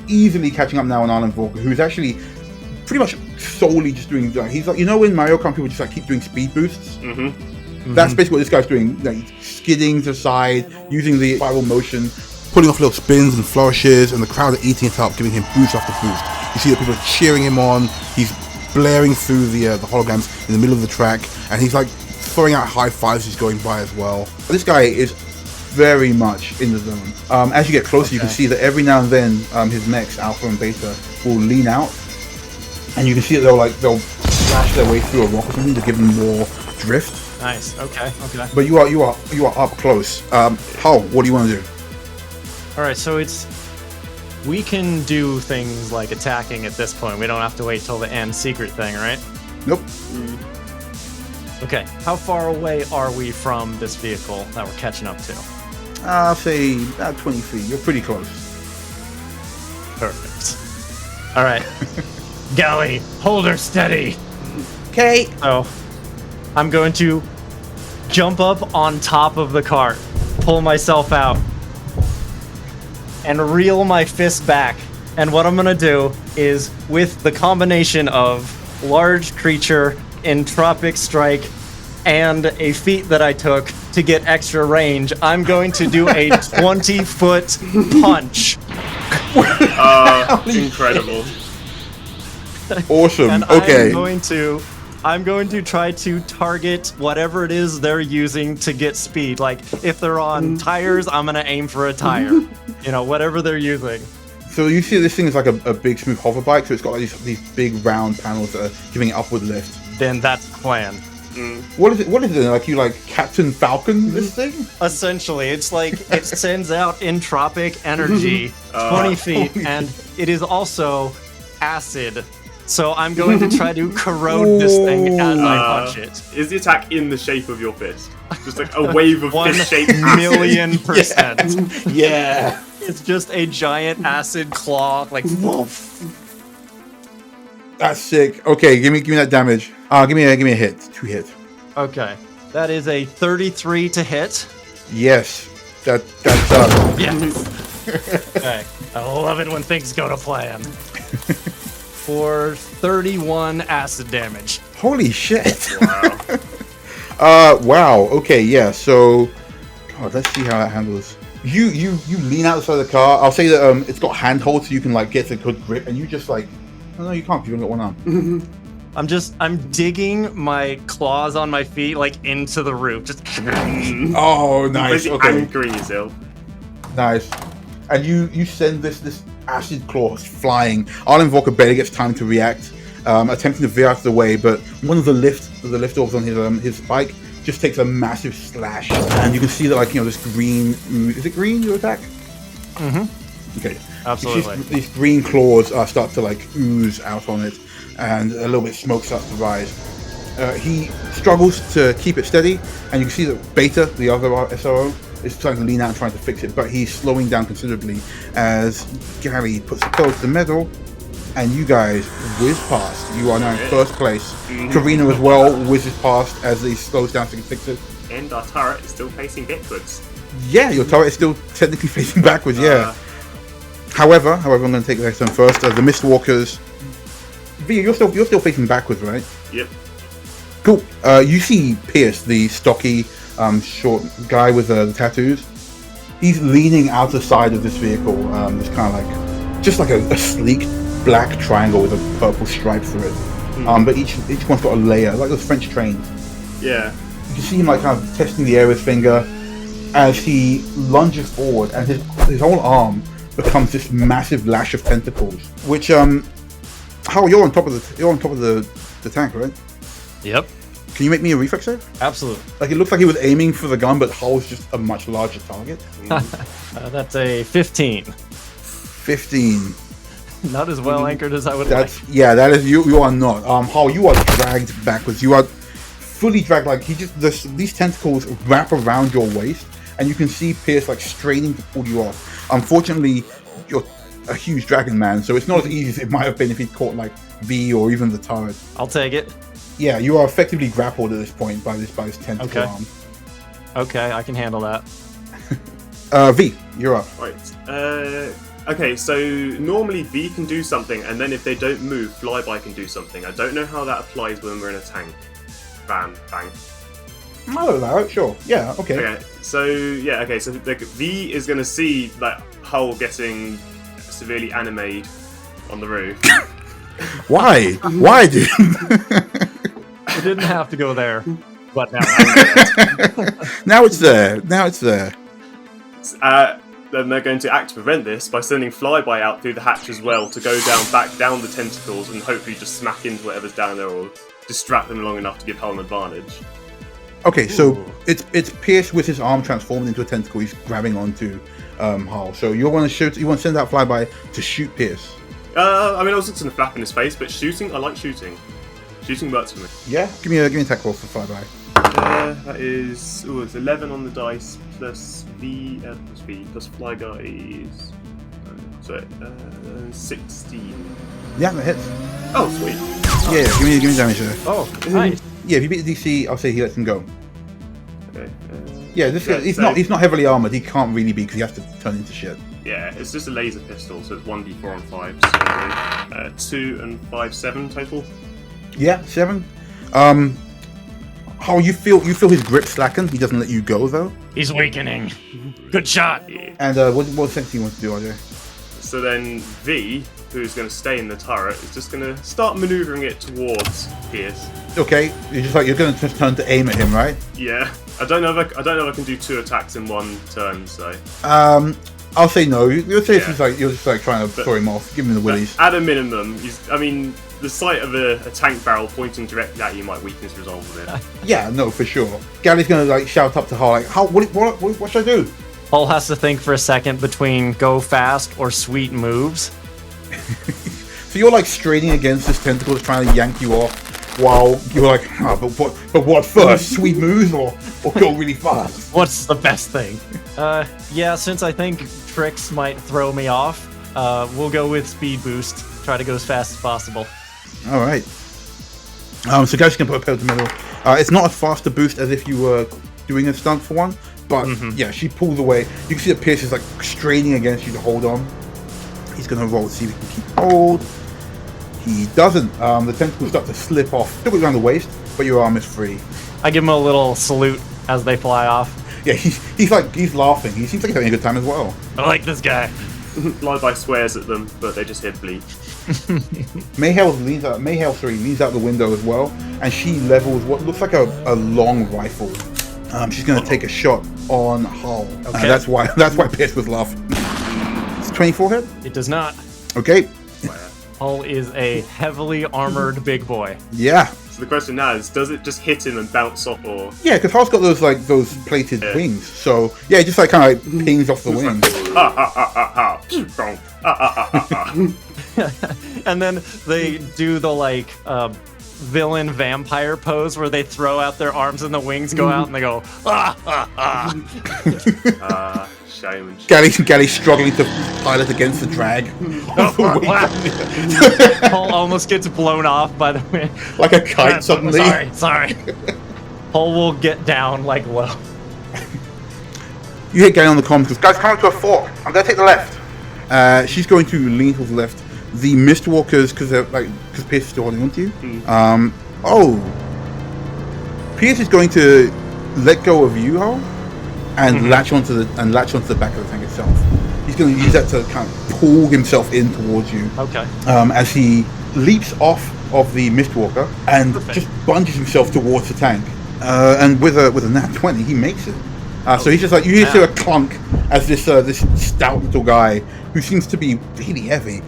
easily catching up now on Arlin Vorka, who's actually pretty much solely just doing. He's like, you know, in Mario Kart people just like keep doing speed boosts. Mm-hmm. That's basically what this guy's doing. Like, skidding to the side, using the spiral motion. Pulling off little spins and flourishes, and the crowd are eating it up, giving him boost after boost. You see that people are cheering him on. He's blaring through the holograms in the middle of the track, and he's like throwing out high fives as he's going by as well. This guy is very much in the zone. As you get closer, you can see that every now and then his mechs, Alpha and Beta, will lean out, and you can see that they'll slash their way through a rock or something to give them more drift. Nice. Okay. But you are up close. Hull, what do you want to do? All right. So we can do things like attacking at this point. We don't have to wait till the end secret thing, right? Nope. Okay. How far away are we from this vehicle that we're catching up to? I'll say about 20 feet. You're pretty close. Perfect. All right. Gally, hold her steady. Okay. So I'm going to jump up on top of the cart, pull myself out, and reel my fist back. And what I'm going to do is, with the combination of large creature, entropic strike, and a feat that I took to get extra range, I'm going to do a 20-foot punch. Incredible. Awesome. And Okay. I'm going to I'm going to try to target whatever it is they're using to get speed. Like, if they're on tires, I'm going to aim for a tire. You know, whatever they're using. So you see this thing is like a big smooth hover bike, so it's got like these big round panels that are giving it upward lift. Then that's the plan. What is it? What is it? Like you like Captain Falcon this thing? Essentially, it's like it sends out entropic energy 20 feet, and it is also acid. So I'm going to try to corrode this thing as I punch it. Is the attack in the shape of your fist? Just like a wave of fist-shaped acid? 1,000,000%. Yeah. It's just a giant acid claw, like woof. That's sick. Okay, give me that damage. Give me a hit. 2 hits. Okay, that is a 33 to hit. Yes, that's Yes. Okay, I love it when things go to plan. for 31 acid damage. Holy shit. Wow. Wow. Okay, yeah. So, God, let's see how that handles. You lean out the side of the car. I'll say that it's got handholds, so you can like get a good grip, and you just like, oh no, you can't. You've only got one arm. I'm digging my claws on my feet like into the roof. Just Oh, nice. Basically Okay, anchoring yourself. nice. And you send this acid claw flying. Arlin Vorka barely gets time to react, attempting to veer out of the way, but one of the liftovers on his bike just takes a massive slash, and you can see that like this green. Is it green? Your attack? Mm-hmm. Okay. Absolutely. These green claws start to like ooze out on it, and a little bit of smoke starts to rise. He struggles to keep it steady, and you can see that Beta, the other SRO, is trying to lean out and trying to fix it, but he's slowing down considerably as Gary puts the pedal to the metal, and you guys whiz past. You are now in first place. Karina as well whizzes past as he slows down so he can fix it. And our turret is still facing backwards. Yeah, your turret is still technically facing backwards, yeah. However, I'm going to take the next turn first. The MistWalkers. V, you're still facing backwards, right? Yep. Cool. You see Pierce, the stocky, short guy with the tattoos. He's leaning out the side of this vehicle. This kind of like, just like a sleek black triangle with a purple stripe through it. But each one's got a layer, like those French trains. Yeah. You can see him like kind of testing the air with his finger as he lunges forward, and his whole arm becomes this massive lash of tentacles. Which Hal, you're on top of the tank, right? Yep. Can you make me a reflex save? Absolutely. Like it looks like he was aiming for the gun, but Hull's just a much larger target. That's a 15. 15. Not as well anchored as I would like. That is you are not. Hull, you are dragged backwards. You are fully dragged. Like these tentacles wrap around your waist, and you can see Pierce like straining to pull you off. Unfortunately, you're a huge dragon man, so it's not as easy as it might have been if he'd caught like V or even the turret. I'll take it. Yeah, you are effectively grappled at this point by this tentacle arm. Okay, I can handle that. V, you're up. Right. Okay, so normally V can do something, and then if they don't move, Flyby can do something. I don't know how that applies when we're in a tank. Bang. I'll allow it, sure. Yeah, okay. Okay, so like, V is going to see like Hull getting severely animated on the roof. Why? Why, dude? You didn't have to go there, but now. Now it's there. Then they're going to act to prevent this by sending Flyby out through the hatch as well to go back down the tentacles and hopefully just smack into whatever's down there or distract them long enough to give Hull an advantage. Okay, so it's Pierce with his arm transformed into a tentacle. He's grabbing onto Hull. So you want to shoot? You want to send out Flyby to shoot Pierce? I mean, I was just going to flap in his face, but shooting, I like shooting. Shooting works for me. Yeah, give me an attack roll for Flyby. That is it's 11 on the dice plus V plus Fly Guy's 16. Yeah, that hits. Oh, sweet. Yeah, give me damage there. Oh, nice. Yeah, if you beat the DC, I'll say he lets him go. Okay. He's not heavily armored. He can't really be because he has to turn into shit. Yeah, it's just a laser pistol, so it's 1d4 on 5. So 2 and 5, 7 total. Yeah, 7. How you feel his grip slacken. He doesn't let you go though. He's weakening. Good shot. Yeah. And what sense do you want to do, RJ? So then V, who's going to stay in the turret, is just going to start manoeuvring it towards Pierce. Okay, you're going to just turn to aim at him, right? Yeah, I don't know if I can do 2 attacks in one turn. So I'll say no. You'll say Yeah. you're just like trying to throw him off, give him the willies. at a minimum, the sight of a tank barrel pointing directly at you might weaken his resolve a bit. Yeah, no, for sure. Gally's going to like shout up to Hull, like, what should I do? Hull has to think for a second between go fast or sweet moves. So you're like straining against this tentacle that's trying to yank you off, while you're like, but what first? Sweet moves or go really fast? What's the best thing? Yeah, since I think tricks might throw me off, we'll go with speed boost. Try to go as fast as possible. All right. So Gally's going to put a pedal to the metal. It's not as fast a boost as if you were doing a stunt for one, but yeah, she pulls away. You can see that Pierce is like straining against you to hold on. He's going to roll to see if he can keep hold. He doesn't. The tentacles start to slip off. Still around the waist, but your arm is free. I give him a little salute as they fly off. Yeah, he's laughing. He seems like he's having a good time as well. I like this guy. Flyby swears at them, but they just hear bleep. Mayhel 3 leans out the window as well, and she levels what looks like a long rifle. She's going to take a shot on Hull. Okay. That's why Pierce was laughing. It's 24 hit. It does not. Okay. Hull is a heavily armored big boy. Yeah. So the question now is, does it just hit him and bounce off, or? Yeah, because Hull's got those plated wings. So yeah, it just like kind of like pings off the wings. And then they do the like villain vampire pose where they throw out their arms and the wings go out and they go Shame. Gally's struggling to pilot against the drag. Hull almost gets blown off by the wind. Like a kite suddenly. Sorry. Hull will get down like low. You hit Gally on the comms because guys, come up to a fork. I'm gonna take the left. She's going to lean towards the left. The MistWalkers, because Pierce is still holding on to you. Pierce is going to let go of you, Hull, and latch onto the back of the tank itself. He's going to use that to kind of pull himself in towards you. Okay. As he leaps off of the MistWalker and just bunges himself towards the tank. And with a nat 20, he makes it. So he's just like, you hear a clunk as this stout little guy who seems to be really heavy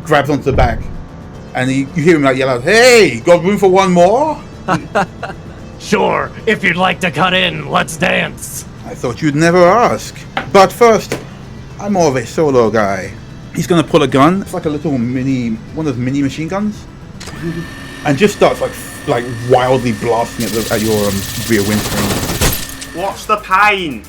grabs onto the back, and you hear him like yell out, "Hey, got room for one more?" Sure, if you'd like to cut in, let's dance. I thought you'd never ask. But first, I'm more of a solo guy. He's gonna pull a gun. It's like a little one of those mini machine guns, and just starts like wildly blasting at your rear windscreen. Watch the pain!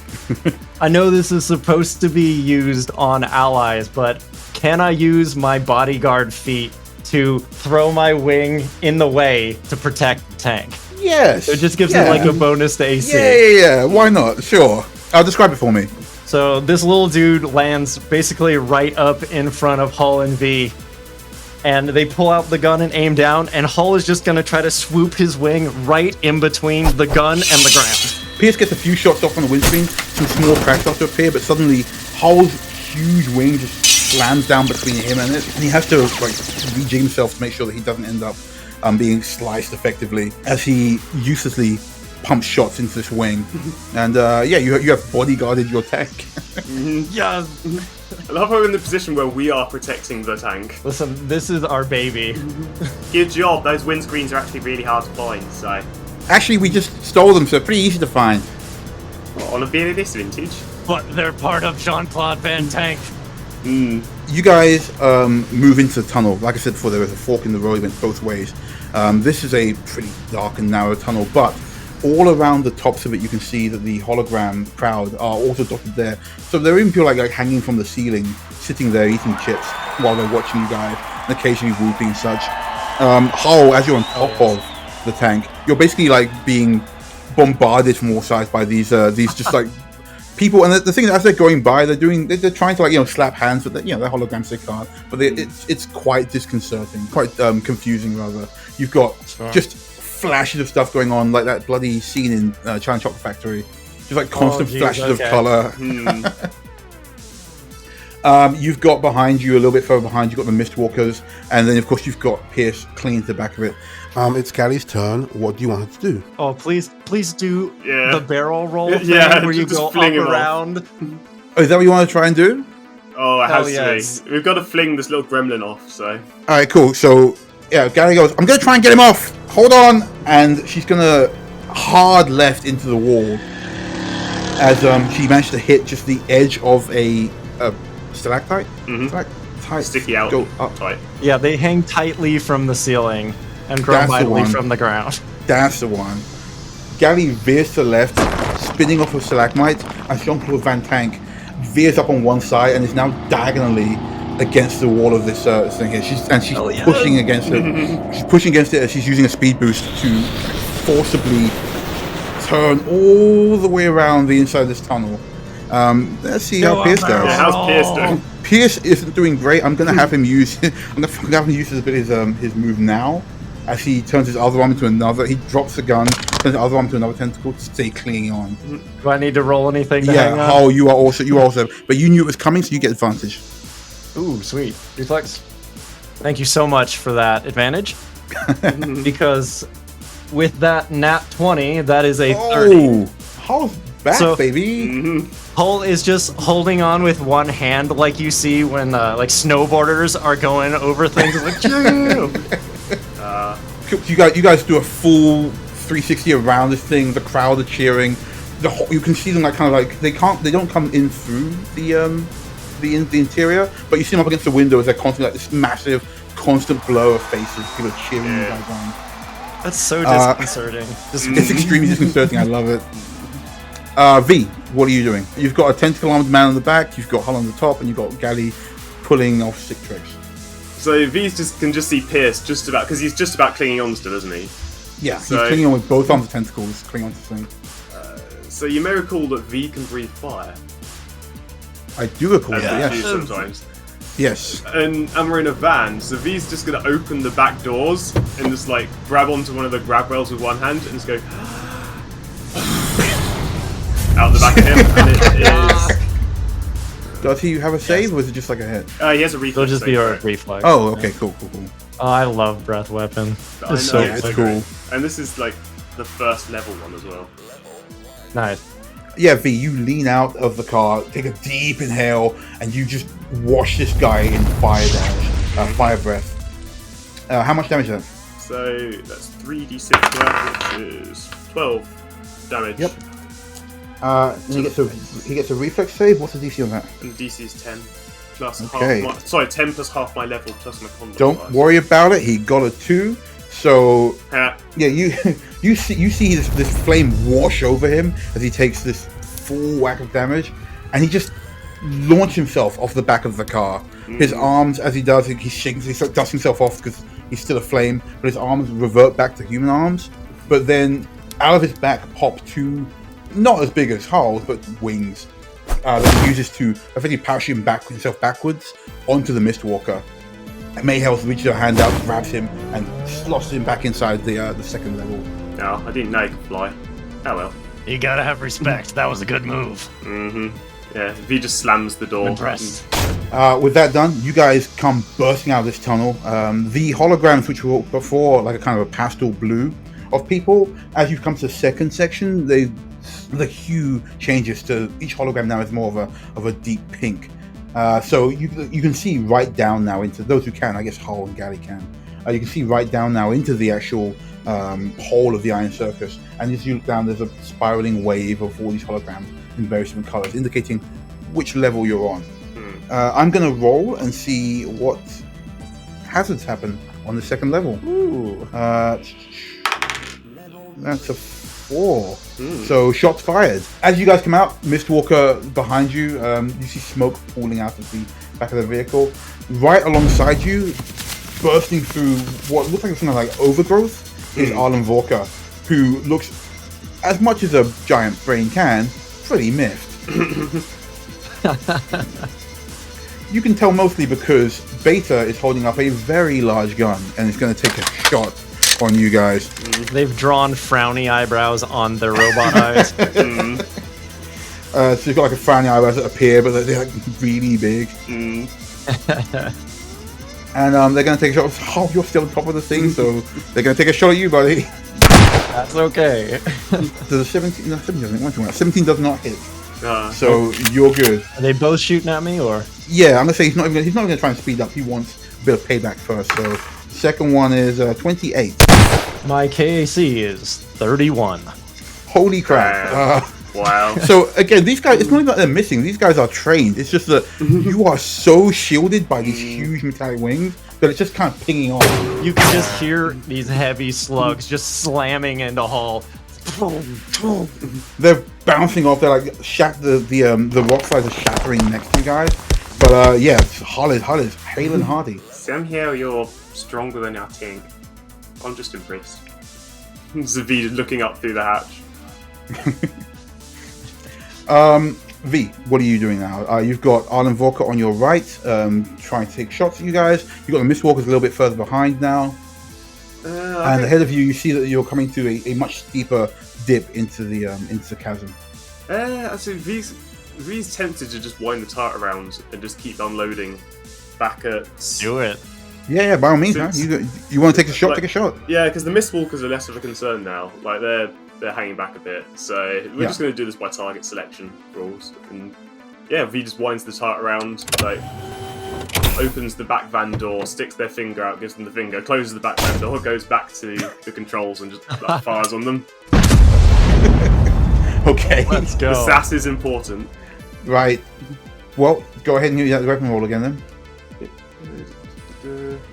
I know this is supposed to be used on allies, but can I use my bodyguard feat to throw my wing in the way to protect the tank? Yes. So it just gives it like a bonus to AC. Yeah. Why not? Sure. Describe it for me. So this little dude lands basically right up in front of Hull and V, and they pull out the gun and aim down, and Hull is just gonna try to swoop his wing right in between the gun and the ground. Pierce gets a few shots off on the windscreen, some small cracks start to appear, but suddenly Hull's huge wing just slams down between him and it, and he has to like rejig himself to make sure that he doesn't end up being sliced effectively as he uselessly pumps shots into this wing. And you have bodyguarded your tank. Yeah. I love how we're in the position where we are protecting the tank. Listen, this is our baby. Good job, those windscreens are actually really hard to find, so... Actually, we just stole them, so they're pretty easy to find. On a beer this vintage? But they're part of Jean-Claude Van Tank. You guys move into the tunnel. Like I said before, there was a fork in the road, it went both ways. This is a pretty dark and narrow tunnel, but all around the tops of it you can see that the hologram crowd are also dotted there. So there are even people like hanging from the ceiling, sitting there eating chips while they're watching you guys, and occasionally whooping and such. Hull, as you're on top of the tank, you're basically like being bombarded from all sides by these just like people. And the thing is, as they're going by, they're trying to like slap hands, but they're holograms, they can't. But it's quite disconcerting, quite confusing rather. You've got just flashes of stuff going on, like that bloody scene in China Chocolate Factory, just like constant flashes of color. You've got behind you, a little bit further behind, you've got the Mistwalkers, and then of course you've got Pierce clean to the back of it. It's Gally's turn. What do you want her to do? Oh, please do Yeah. the barrel roll thing Yeah, where you just go up fling him off. around. Oh, is that what you want to try and do? Oh, it Hell has yes. to be. We've got to fling this little gremlin off, so... Alright, cool. So, yeah, Gally goes, I'm going to try and get him off. Hold on. And she's going to hard left into the wall as she managed to hit just the edge of a stalactite. Stalactite. Sticky out. Go up. Tight. Yeah, they hang tightly from the ceiling and grow That's the mightily one. from the ground. That's the one. Gally veers to the left, spinning off of stalagmite, and Jean-Claude Van Tank veers up on one side and is now diagonally against the wall of this thing here. She's pushing against it. She's pushing against it as she's using a speed boost to forcibly turn all the way around the inside of this tunnel. Let's see how Pierce does. Yeah, how's Pierce doing? Pierce isn't doing great. I'm gonna have him use. I'm gonna have him use his move now, as he turns his other arm into another. He drops the gun, turns his other arm into another tentacle to stay clinging on. Do I need to roll anything to hang on? Yeah. Oh, you are also. But you knew it was coming, so you get advantage. Ooh, sweet. Reflex. Thank you so much for that advantage. Because with that nat 20, that is a 30. Oh, Hull's back, So- baby. Hull is just holding on with one hand, like you see when like snowboarders are going over things. Like, You guys do a full 360 around this thing. The crowd are cheering. You can see them like kind of like they don't come in through the interior, but you see them up against the window as they're constantly like this massive, constant blur of faces. People are cheering you guys on. That's so disconcerting. It's extremely disconcerting. I love it. V, what are you doing? You've got a tentacle armed man on the back. You've got Hull on the top, and you've got Gally pulling off sick tricks. So V's can just see Pierce just about, because he's just about clinging on still, isn't he? Yeah, So- he's clinging on with both arms of tentacles, clinging onto the thing. So you may recall that V can breathe fire. I do recall As that, we do yes. sometimes. Yes. And we're in a van, so V's just gonna open the back doors and just like grab onto one of the grab rails with one hand and just go out the back of him, and it is. Does he have a save, or is it just like a hit? He has a reflex. It'll just be save, a right? reflex. Oh, okay, cool. Oh, I love breath weapon. I It's know, so it's so cool. great. And this is like the first level one as well. nice. Yeah, V, you lean out of the car, take a deep inhale, and you just wash this guy in fire damage, fire breath. How much damage is that? So that's 3d6 worth, which is 12 damage. Yep. And he gets a reflex save. What's the DC on that? And DC is 10 plus Okay. half my, sorry, 10 plus half my level plus my combat. Don't class. worry about it. He got a 2. So Ha. yeah, you see this flame wash over him as he takes this full whack of damage, and he just launches himself off the back of the car. His arms, as he does, he shakes, he sort of dusts himself off because he's still a flame, but his arms revert back to human arms. But then out of his back pop 2, not as big as Hull's, but wings that he uses to effectively parachute himself backwards onto the Mistwalker. And Mayhel reaches her hand out, grabs him, and slots him back inside the second level. No, I didn't know you could fly. Oh well. You gotta have respect. That was a good move. Yeah, V just slams the door. Impressed. With that done, you guys come bursting out of this tunnel. The holograms, which were before like a kind of a pastel blue of people, as you've come to the second section, the hue changes to each hologram now is more of a deep pink. So you can see right down now into those who can. I guess Hull and Gally can. You can see right down now into the actual whole of the Iron Circus, and as you look down, there's a spiraling wave of all these holograms in various different colors, indicating which level you're on. I'm gonna roll and see what hazards happen on the second level. Ooh. That's a 4. So shots fired. As you guys come out, Mistwalker behind you, you see smoke pooling out of the back of the vehicle. Right alongside you, bursting through what looks like something like overgrowth, is Arlin Vorka, who looks, as much as a giant brain can, pretty miffed. You can tell mostly because Beta is holding up a very large gun and is going to take a shot on you guys. They've drawn frowny eyebrows on their robot eyes. So you've got like a frowny eyebrows that appear, but they're like really big. And they're going to take a shot. Oh, you're still on top of the thing, so they're going to take a shot at you, buddy. That's okay. Does a 17? No, 17 doesn't. What do you want? 17 does not hit. So you're good. Are they both shooting at me, or? Yeah, I'm gonna say he's not even gonna try and speed up. He wants a bit of payback first. So second one is 28. My KAC is 31. Holy crap! Wow. So again, these guys, it's not even that they're missing. These guys are trained. It's just that you are so shielded by these huge metallic wings that it's just kind of pinging off. You can just hear these heavy slugs just slamming into Hull. They're bouncing off. They're like the rock slides are shattering next to you guys. But yeah, Hull is hale and hearty. Somehow you're stronger than I think. I'm just impressed. Zavid looking up through the hatch. V, what are you doing now? You've got Arlin Vorka on your right, trying to take shots at you guys. You've got the MistWalkers a little bit further behind now. And ahead of you, you see that you're coming to a much steeper dip into the chasm. So V's tempted to just wind the tart around and just keep unloading back at... Do it. Yeah, by all means, man. You want to take a shot? Take a shot. Yeah, because the MistWalkers are less of a concern now. Like they're hanging back a bit, so we're just going to do this by target selection rules. And yeah, V just winds the tart around, like opens the back van door, sticks their finger out, gives them the finger, closes the back van door, goes back to the controls and just fires on them. Okay, let's go. The sass is important. Right. Well, go ahead and use that weapon roll again then.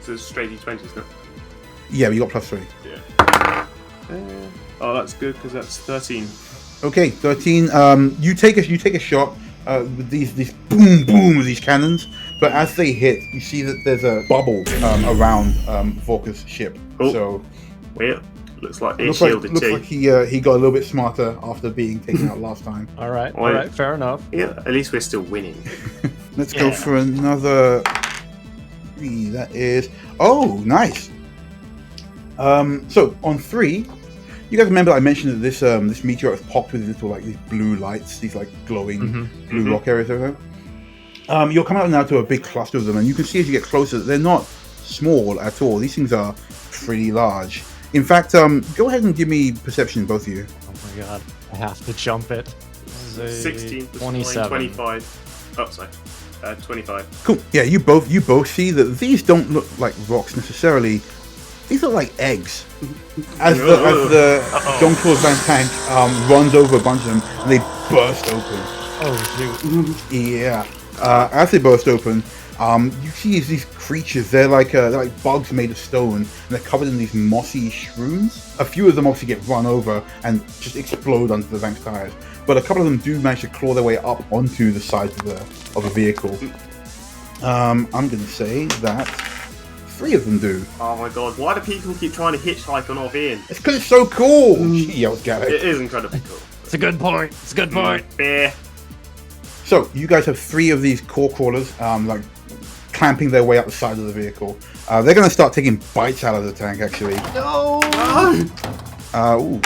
So it's straight D20, isn't it? Yeah, you got +3. Yeah. Oh, that's good because that's 13. Okay, 13. You take a shot with these boom with these cannons, but as they hit, you see that there's a bubble around Vorka's ship. Oh. So Well, looks like it's shielded looks too. like he got a little bit smarter after being taken out last time. All right, fair enough. Yeah, at least we're still winning. Let's go for another 3. That is nice. So on 3. You guys remember I mentioned that this meteor is popped with little like these blue lights, these like glowing blue rock areas over there. You'll come out now to a big cluster of them, and you can see as you get closer that they're not small at all. These things are pretty large. In fact, go ahead and give me perception, both of you. Oh my god, I have to jump it. 16 plus 27. 25. Oh, sorry. 25. Cool. Yeah, you both see that these don't look like rocks necessarily. These look like eggs. As the Jean-Claude Van Tank runs over a bunch of them, and they burst open. Oh shoot! Yeah. As they burst open, you see these creatures. They're like bugs made of stone, and they're covered in these mossy shrooms. A few of them obviously get run over and just explode under the Vank's tires, but a couple of them do manage to claw their way up onto the sides of the vehicle. I'm going to say that 3 of them do. Oh my god, why do people keep trying to hitchhike on off in? It's because it's so cool! Yells Garrett. It is incredibly cool. It's a good point. It's a good point. Yeah. So, you guys have 3 of these core crawlers, like, clamping their way up the side of the vehicle. They're going to start taking bites out of the tank, actually. No! Ooh.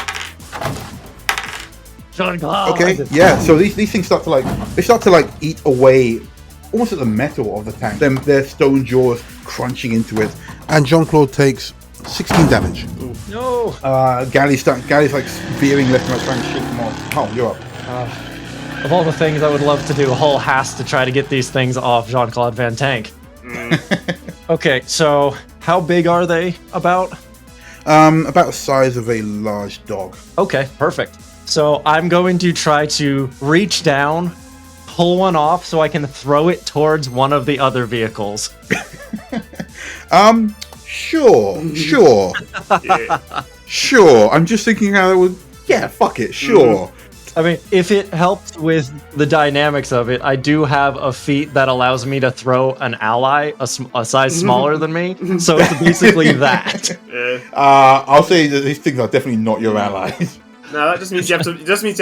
Jean-Claude. Okay, yeah, so these things start to eat away almost at the metal of the tank. Then their stone jaws crunching into it. And Jean-Claude takes 16 damage. Ooh. No! Gally's like veering left and right trying to shake them off. Oh, you're up. Of all the things I would love to do, Hull has to try to get these things off Jean-Claude Van Tank. Okay, so how big are they about? About the size of a large dog. Okay, perfect. So I'm going to try to reach down, pull one off so I can throw it towards one of the other vehicles. Sure. Yeah. Sure. I'm just thinking how it would. Yeah, fuck it. Sure. I mean, if it helps with the dynamics of it, I do have a feat that allows me to throw an ally a size smaller than me. So it's basically that. Yeah. I'll say that these things are definitely not your allies. No, that just means you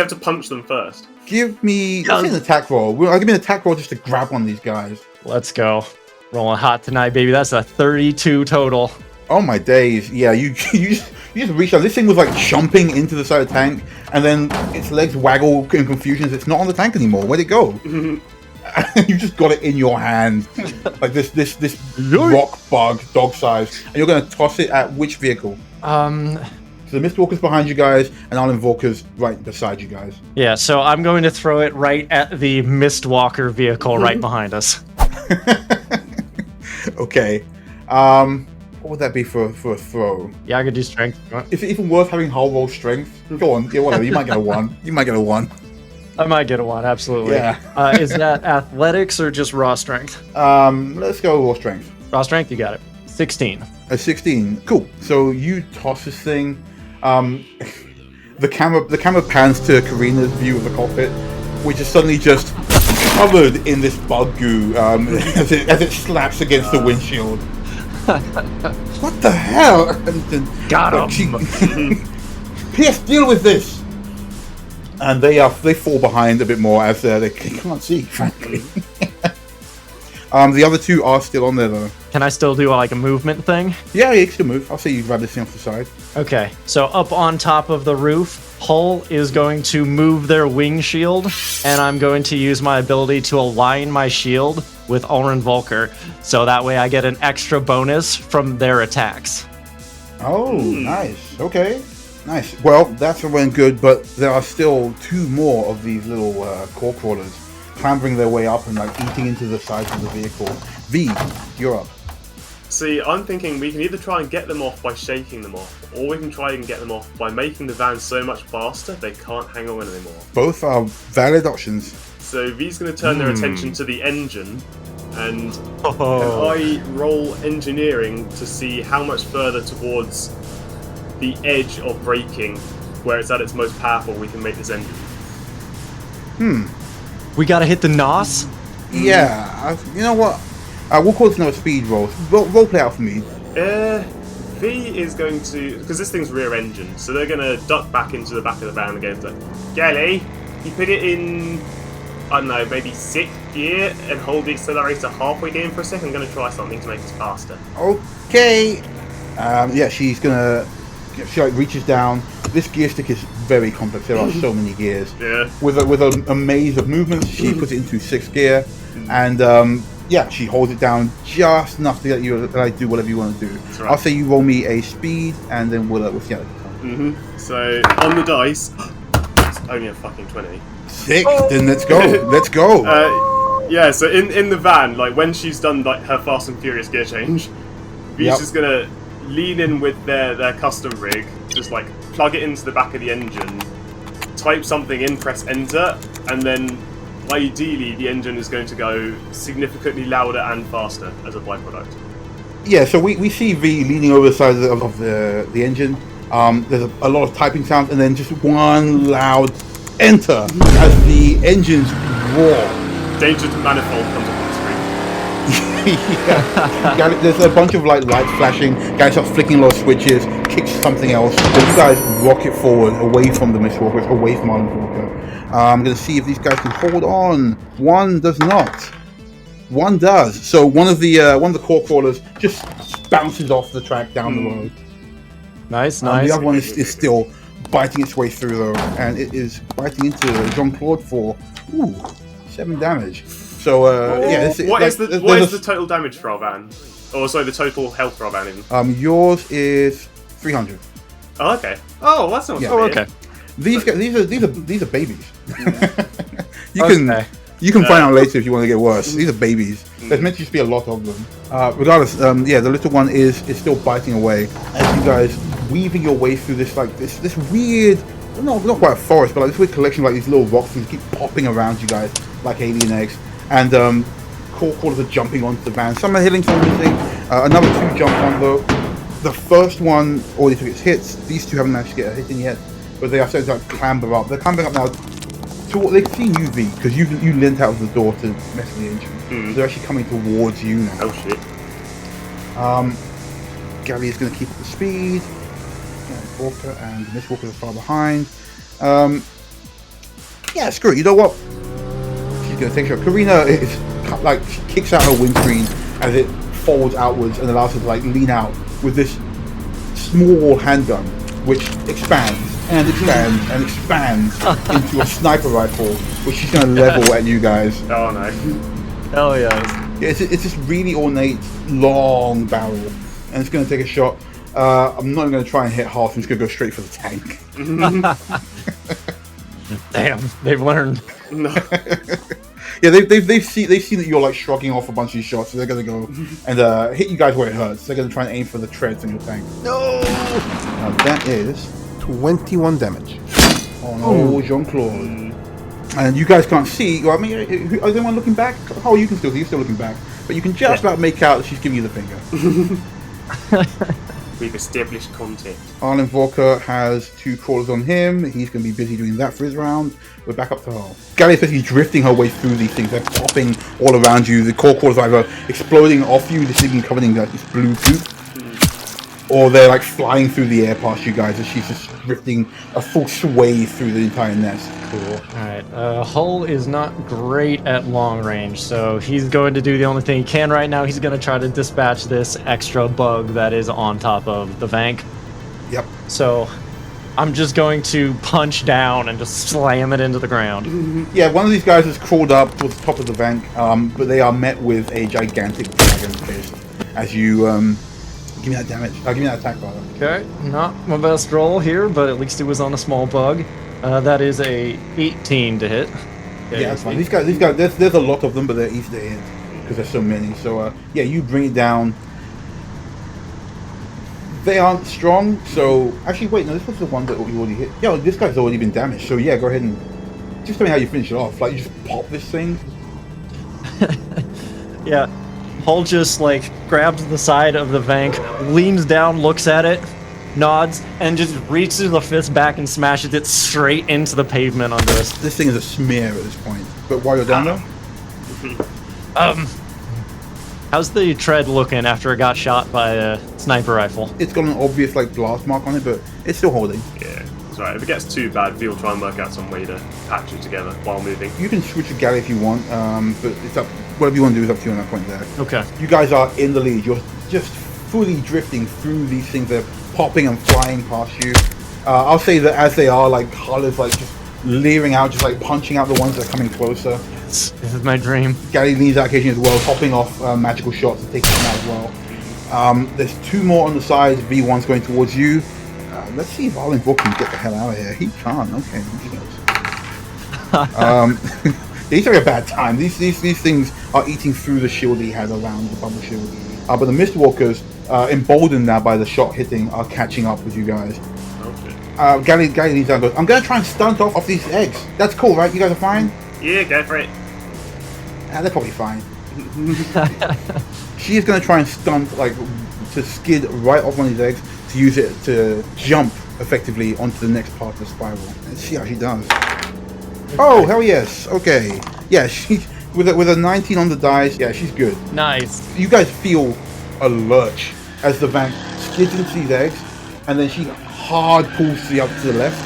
have to punch them first. Give me an attack roll. I'll give me an attack roll just to grab one of these guys. Let's go. Rolling hot tonight, baby. That's a 32 total. Oh my days! Yeah, you You just reach out. This thing was like jumping into the side of the tank, and then its legs waggle in confusion. It's not on the tank anymore. Where'd it go? You just got it in your hand, like this rock bug, dog size, and you're going to toss it at which vehicle? So the MistWalkers behind you guys, and Arlin Vorka's right beside you guys. Yeah, so I'm going to throw it right at the MistWalker vehicle right behind us. Okay. What would that be for a throw? Yeah, I could do strength. Is it even worth having hull roll strength? Go on, yeah, whatever. You might get a 1. You might get a 1. I might get a 1, absolutely. Yeah. Is that athletics or just raw strength? Let's go raw strength. Raw strength, you got it. 16. A 16. Cool. So you toss this thing. The camera pans to Karina's view of the cockpit, which is suddenly just covered in this bug goo as it slaps against the windshield. What the hell? Got him. PS, deal with this. And they fall behind a bit more as they can't see, frankly. The other two are still on there though. Can I still do like a movement thing? Yeah, you can still move. I'll say you grab this thing off the side. Okay, so up on top of the roof, Hull is going to move their wing shield, and I'm going to use my ability to align my shield with Arlin Volker, so that way I get an extra bonus from their attacks. Oh, nice. Okay. Nice. Well, that's went good, but there are still 2 more of these little core crawlers clambering their way up and like eating into the sides of the vehicle. V, you're up. See, I'm thinking we can either try and get them off by shaking them off, or we can try and get them off by making the van so much faster they can't hang on anymore. Both are valid options. So V's going to turn their attention to the engine, and can I roll engineering to see how much further towards the edge of braking, where it's at its most powerful, we can make this engine? We gotta hit the NOS? Yeah, you know what? We'll call this another speed roll. Roll play out for me. V is going to, because this thing's rear engine, so they're going to duck back into the back of the van and go to Gelly, you put it in, I don't know, maybe 6th gear and hold the accelerator halfway down for a second. I'm going to try something to make us faster. Okay. Yeah, she's gonna. She like reaches down. This gear stick is very complex. There are so many gears. Yeah. With a maze of movements, she puts it into 6th gear, and yeah, she holds it down just enough to let you do whatever you want to do. Right. I'll say you roll me a speed, and then we'll see how it comes. So on the dice, it's only a fucking 20. Sick. Then let's go. Let's go. Yeah. So in the van, like when she's done like her Fast and Furious gear change, V's just gonna lean in with their custom rig, just like plug it into the back of the engine, type something in, press enter, and then ideally the engine is going to go significantly louder and faster as a byproduct. Yeah, so we see V leaning over the side of the engine. There's a lot of typing sounds, and then just one loud enter as the engines roar. Danger to manifold comes up on the screen. Yeah. There's a bunch of like lights flashing. Guy starts flicking a lot of switches, kicks something else. These guys rocket forward, away from the MistWalkers, away from Arlin Vorka. I'm going to see if these guys can hold on. One does not. One does. So one of the core crawlers just bounces off the track down the road. Nice. The other one is still biting its way through though, and it is biting into Jean-Claude for 7 damage. So yeah, what is the total damage for our van? Or sorry, the total health for our van even? Yours is 300. Oh, okay. Oh, that's not so okay. These guys, these are babies. You can find out later if you want to get worse. These are babies. There's meant to just be a lot of them. Regardless, yeah, the little one is still biting away as you guys weaving your way through this this weird, not quite a forest, but like this weird collection of like these little rocks that keep popping around you guys like alien eggs. And core crawlers are jumping onto the van. Some are hitting, some are missing. Another 2 jump on though. The first one already took its hits. These 2 haven't managed to get a hit in yet, but they are starting to like clamber up. They're clambering up now. They can see you, V, because you leant out of the door to mess with the engine. So they're actually coming towards you now. Oh shit. Gary is going to keep up the speed. Vorka and MistWalkers are far behind. Yeah, screw it. You know what? She's going to take a shot. Karina is like, she kicks out her windscreen as it folds outwards and allows her to like lean out with this small handgun. which expands and expands and expands into a sniper rifle, which she's going to level at you guys. Oh no. Hell yes. Yeah, it's this really ornate, long barrel, and it's going to take a shot. I'm not going to try and hit half. I'm just going to go straight for the tank. Damn, they've learned. No. Yeah, they've seen that you're like shrugging off a bunch of these shots, so they're going to go and hit you guys where it hurts. They're going to try and aim for the treads in your tank. No! Now that is 21 damage on old Jean-Claude. And you guys can't see. Well, I mean, is anyone looking back? Oh, you can still see. You're still looking back, but you can just about make out that she's giving you the finger. We've established contact. Arlin Vorka has 2 crawlers on him. He's going to be busy doing that for his round. We're back up to Hull. Gally is basically drifting her way through these things. They're popping all around you. The core crawlers are either exploding off you, this thing covering like this blue goop, or they're like flying through the air past you guys as she's just drifting a full swathe through the entire nest. Cool. Alright, Hull is not great at long range, so he's going to do the only thing he can right now. He's going to try to dispatch this extra bug that is on top of the Vank. Yep. So I'm just going to punch down and just slam it into the ground. Yeah, one of these guys has crawled up towards the top of the Vank, but they are met with a gigantic dragon fist as you give me that damage. Give me that attack, rather. Okay, not my best roll here, but at least it was on a small bug. That is a 18 to hit. Yeah, that's fine. These guys, there's a lot of them, but they're easy to hit because there's so many. So yeah, you bring it down. They aren't strong, so actually wait, no, this was the one that you already hit. Yeah, this guy's already been damaged. So yeah, go ahead and just tell me how you finish it off. Like you just pop this thing. Yeah, Hull just like grabs the side of the Vank, leans down, looks at it, nods, and just reaches the fist back and smashes it straight into the pavement under us. This thing is a smear at this point. But while you're down there, how's the tread looking after it got shot by a sniper rifle? it's got an obvious like blast mark on it, but it's still holding. Yeah. It's alright. If it gets too bad, we'll try and work out some way to patch it together while moving. You can switch to Gally if you want, but it's up. Whatever you want to do is up to you on that point there. Okay. You guys are in the lead. You're just fully drifting through these things. They're popping and flying past you. I'll say that as they are, like Hull is like just leering out, just like punching out the ones that are coming closer. This is my dream. Gally leans out occasionally as well, popping off magical shots and taking them out as well. There's 2 more on the side. V1's going towards you. Let's see if Arlin Vorka can get the hell out of here. He can't. Okay. He's having a bad time. These things are eating through the shield he had around the bubble shield. But the MistWalkers, emboldened now by the shot hitting, are catching up with you guys. Okay. Gally leans down and goes, I'm going to try and stunt off these eggs. That's cool, right? You guys are fine? Yeah, go for it. They're probably fine. She is going to try and stunt, like, to skid right off one of these eggs to use it to jump effectively onto the next part of the spiral. Let's see how she does. Oh, hell yes. Okay. Yeah, she with a 19 on the dice. Yeah, she's good. Nice. You guys feel a lurch as the Vank skids into these eggs, and then she hard pulls to the left,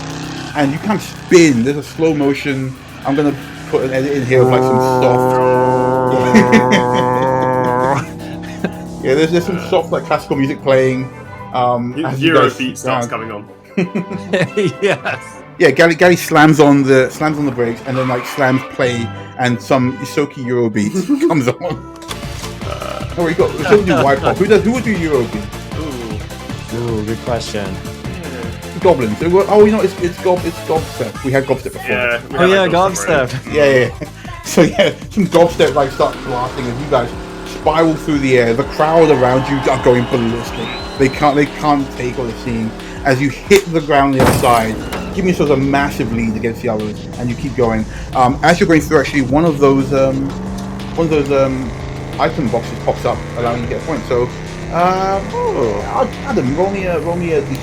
and you kind of spin. There's a slow motion. I'm gonna put an edit in here of like some soft. Yeah, there's some soft like classical music playing. Eurobeat starts coming on. Yes. Yeah, Gally slams on the brakes and then like slams play and some Isoki Eurobeat comes on. Oh, we got. Let's do white pop. Who would do Eurobeat? Ooh, good question. Goblins. Oh, you know, it's Gobstep. We had Gobstep before. Yeah. Oh yeah, Gobstep. Yeah. So yeah, some Gobstep like start blasting as you guys spiral through the air. The crowd around you are going ballistic. They can't take what they're seeing. As you hit the ground on the other side, giving yourselves a massive lead against the others, and you keep going. As you're going through, actually, one of those item boxes pops up, allowing you to get a point. So, Adam, roll me a d6. Let's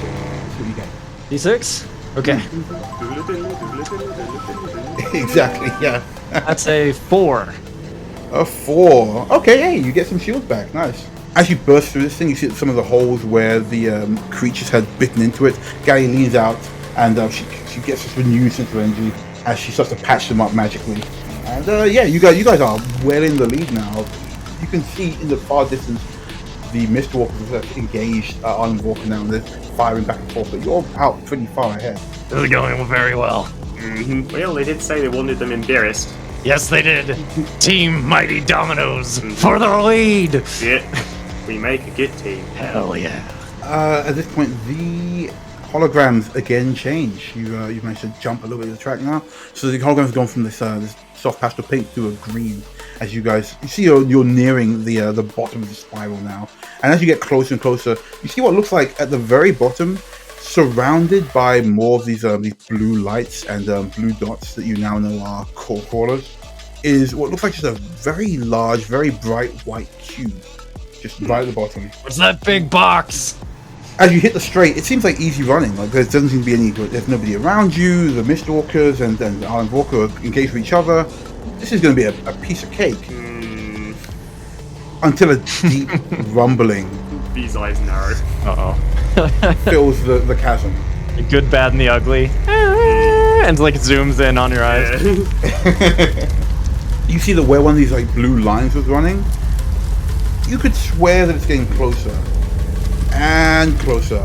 see what you get. D6? Okay. Exactly. Yeah. That's a 4. A 4. Okay, hey, you get some shields back. Nice. As you burst through this thing, you see some of the holes where the creatures had bitten into it. Gally leans out, and she gets this renewed sense of energy as she starts to patch them up magically. And yeah, you guys are well in the lead now. You can see in the far distance the MistWalkers have engaged Arlin and Vorka now, and they're firing back and forth, but you're out pretty far ahead. This is going very well. Mm-hmm. Well, they did say they wanted them embarrassed. Yes, they did. Team Mighty Dominoes for the lead. Yeah, we make a good team. Hell yeah. At this point, the holograms again change. You've managed to jump a little bit of the track now. So the holograms have gone from this soft pastel pink to a green. As you see, you're nearing the bottom of the spiral now. And as you get closer and closer, you see what looks like at the very bottom, surrounded by more of these blue lights and blue dots that you now know are core crawlers, is what looks like just a very large, very bright white cube, just right at the bottom. What's that big box? As you hit the straight, it seems like easy running. Like there doesn't seem to be there's nobody around you. The MistWalkers and Arlin and Vorka are engaged with each other. This is going to be a piece of cake. Until a deep rumbling These eyes narrow. fills the chasm. The good, bad, and the ugly. And like it zooms in on your eyes. Yeah. You see that where one of these like blue lines was running, you could swear that it's getting closer and closer.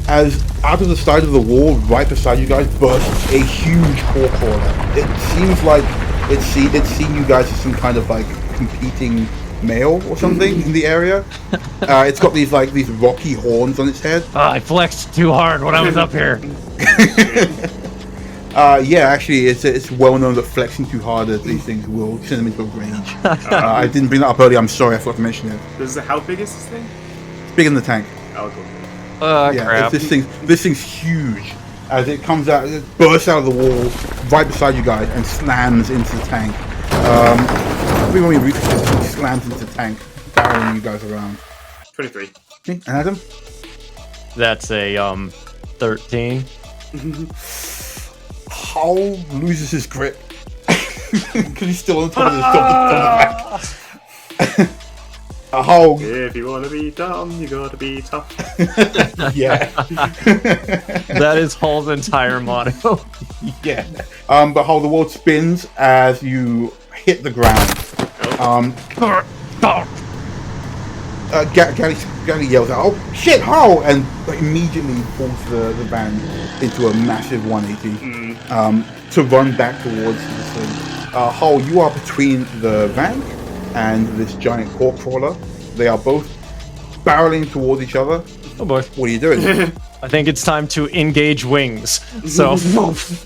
As out of the side of the wall, right beside you guys, bursts a huge core crawler. It seems like it's seen you guys as some kind of like competing male or something in the area. It's got these rocky horns on its head. I flexed too hard when I was up here. Yeah, actually, it's well known that flexing too hard at these things will send them into a rage. I didn't bring that up earlier. I'm sorry, I forgot to mention it. How big is this thing? It's bigger than the tank. Oh, cool. Yeah, Crap. this thing's huge. As it comes out, it bursts out of the wall right beside you guys and slams into the tank. Every one of you slams into the tank, barreling you guys around. 23. Okay, and Adam? That's a 13. Hull loses his grip because he's still on top of the back. Hull, If you want to be dumb, you gotta be tough. yeah, That is Hull's entire motto. yeah. But Hull, the world spins as you hit the ground. Gary yells out, "Oh shit, Hull!" and immediately pulls the van into a massive 180 to run back towards this thing. Hull, you are between the van and this giant core crawler. They are both barreling towards each other. Oh boy. What are you doing? I think it's time to engage wings. So,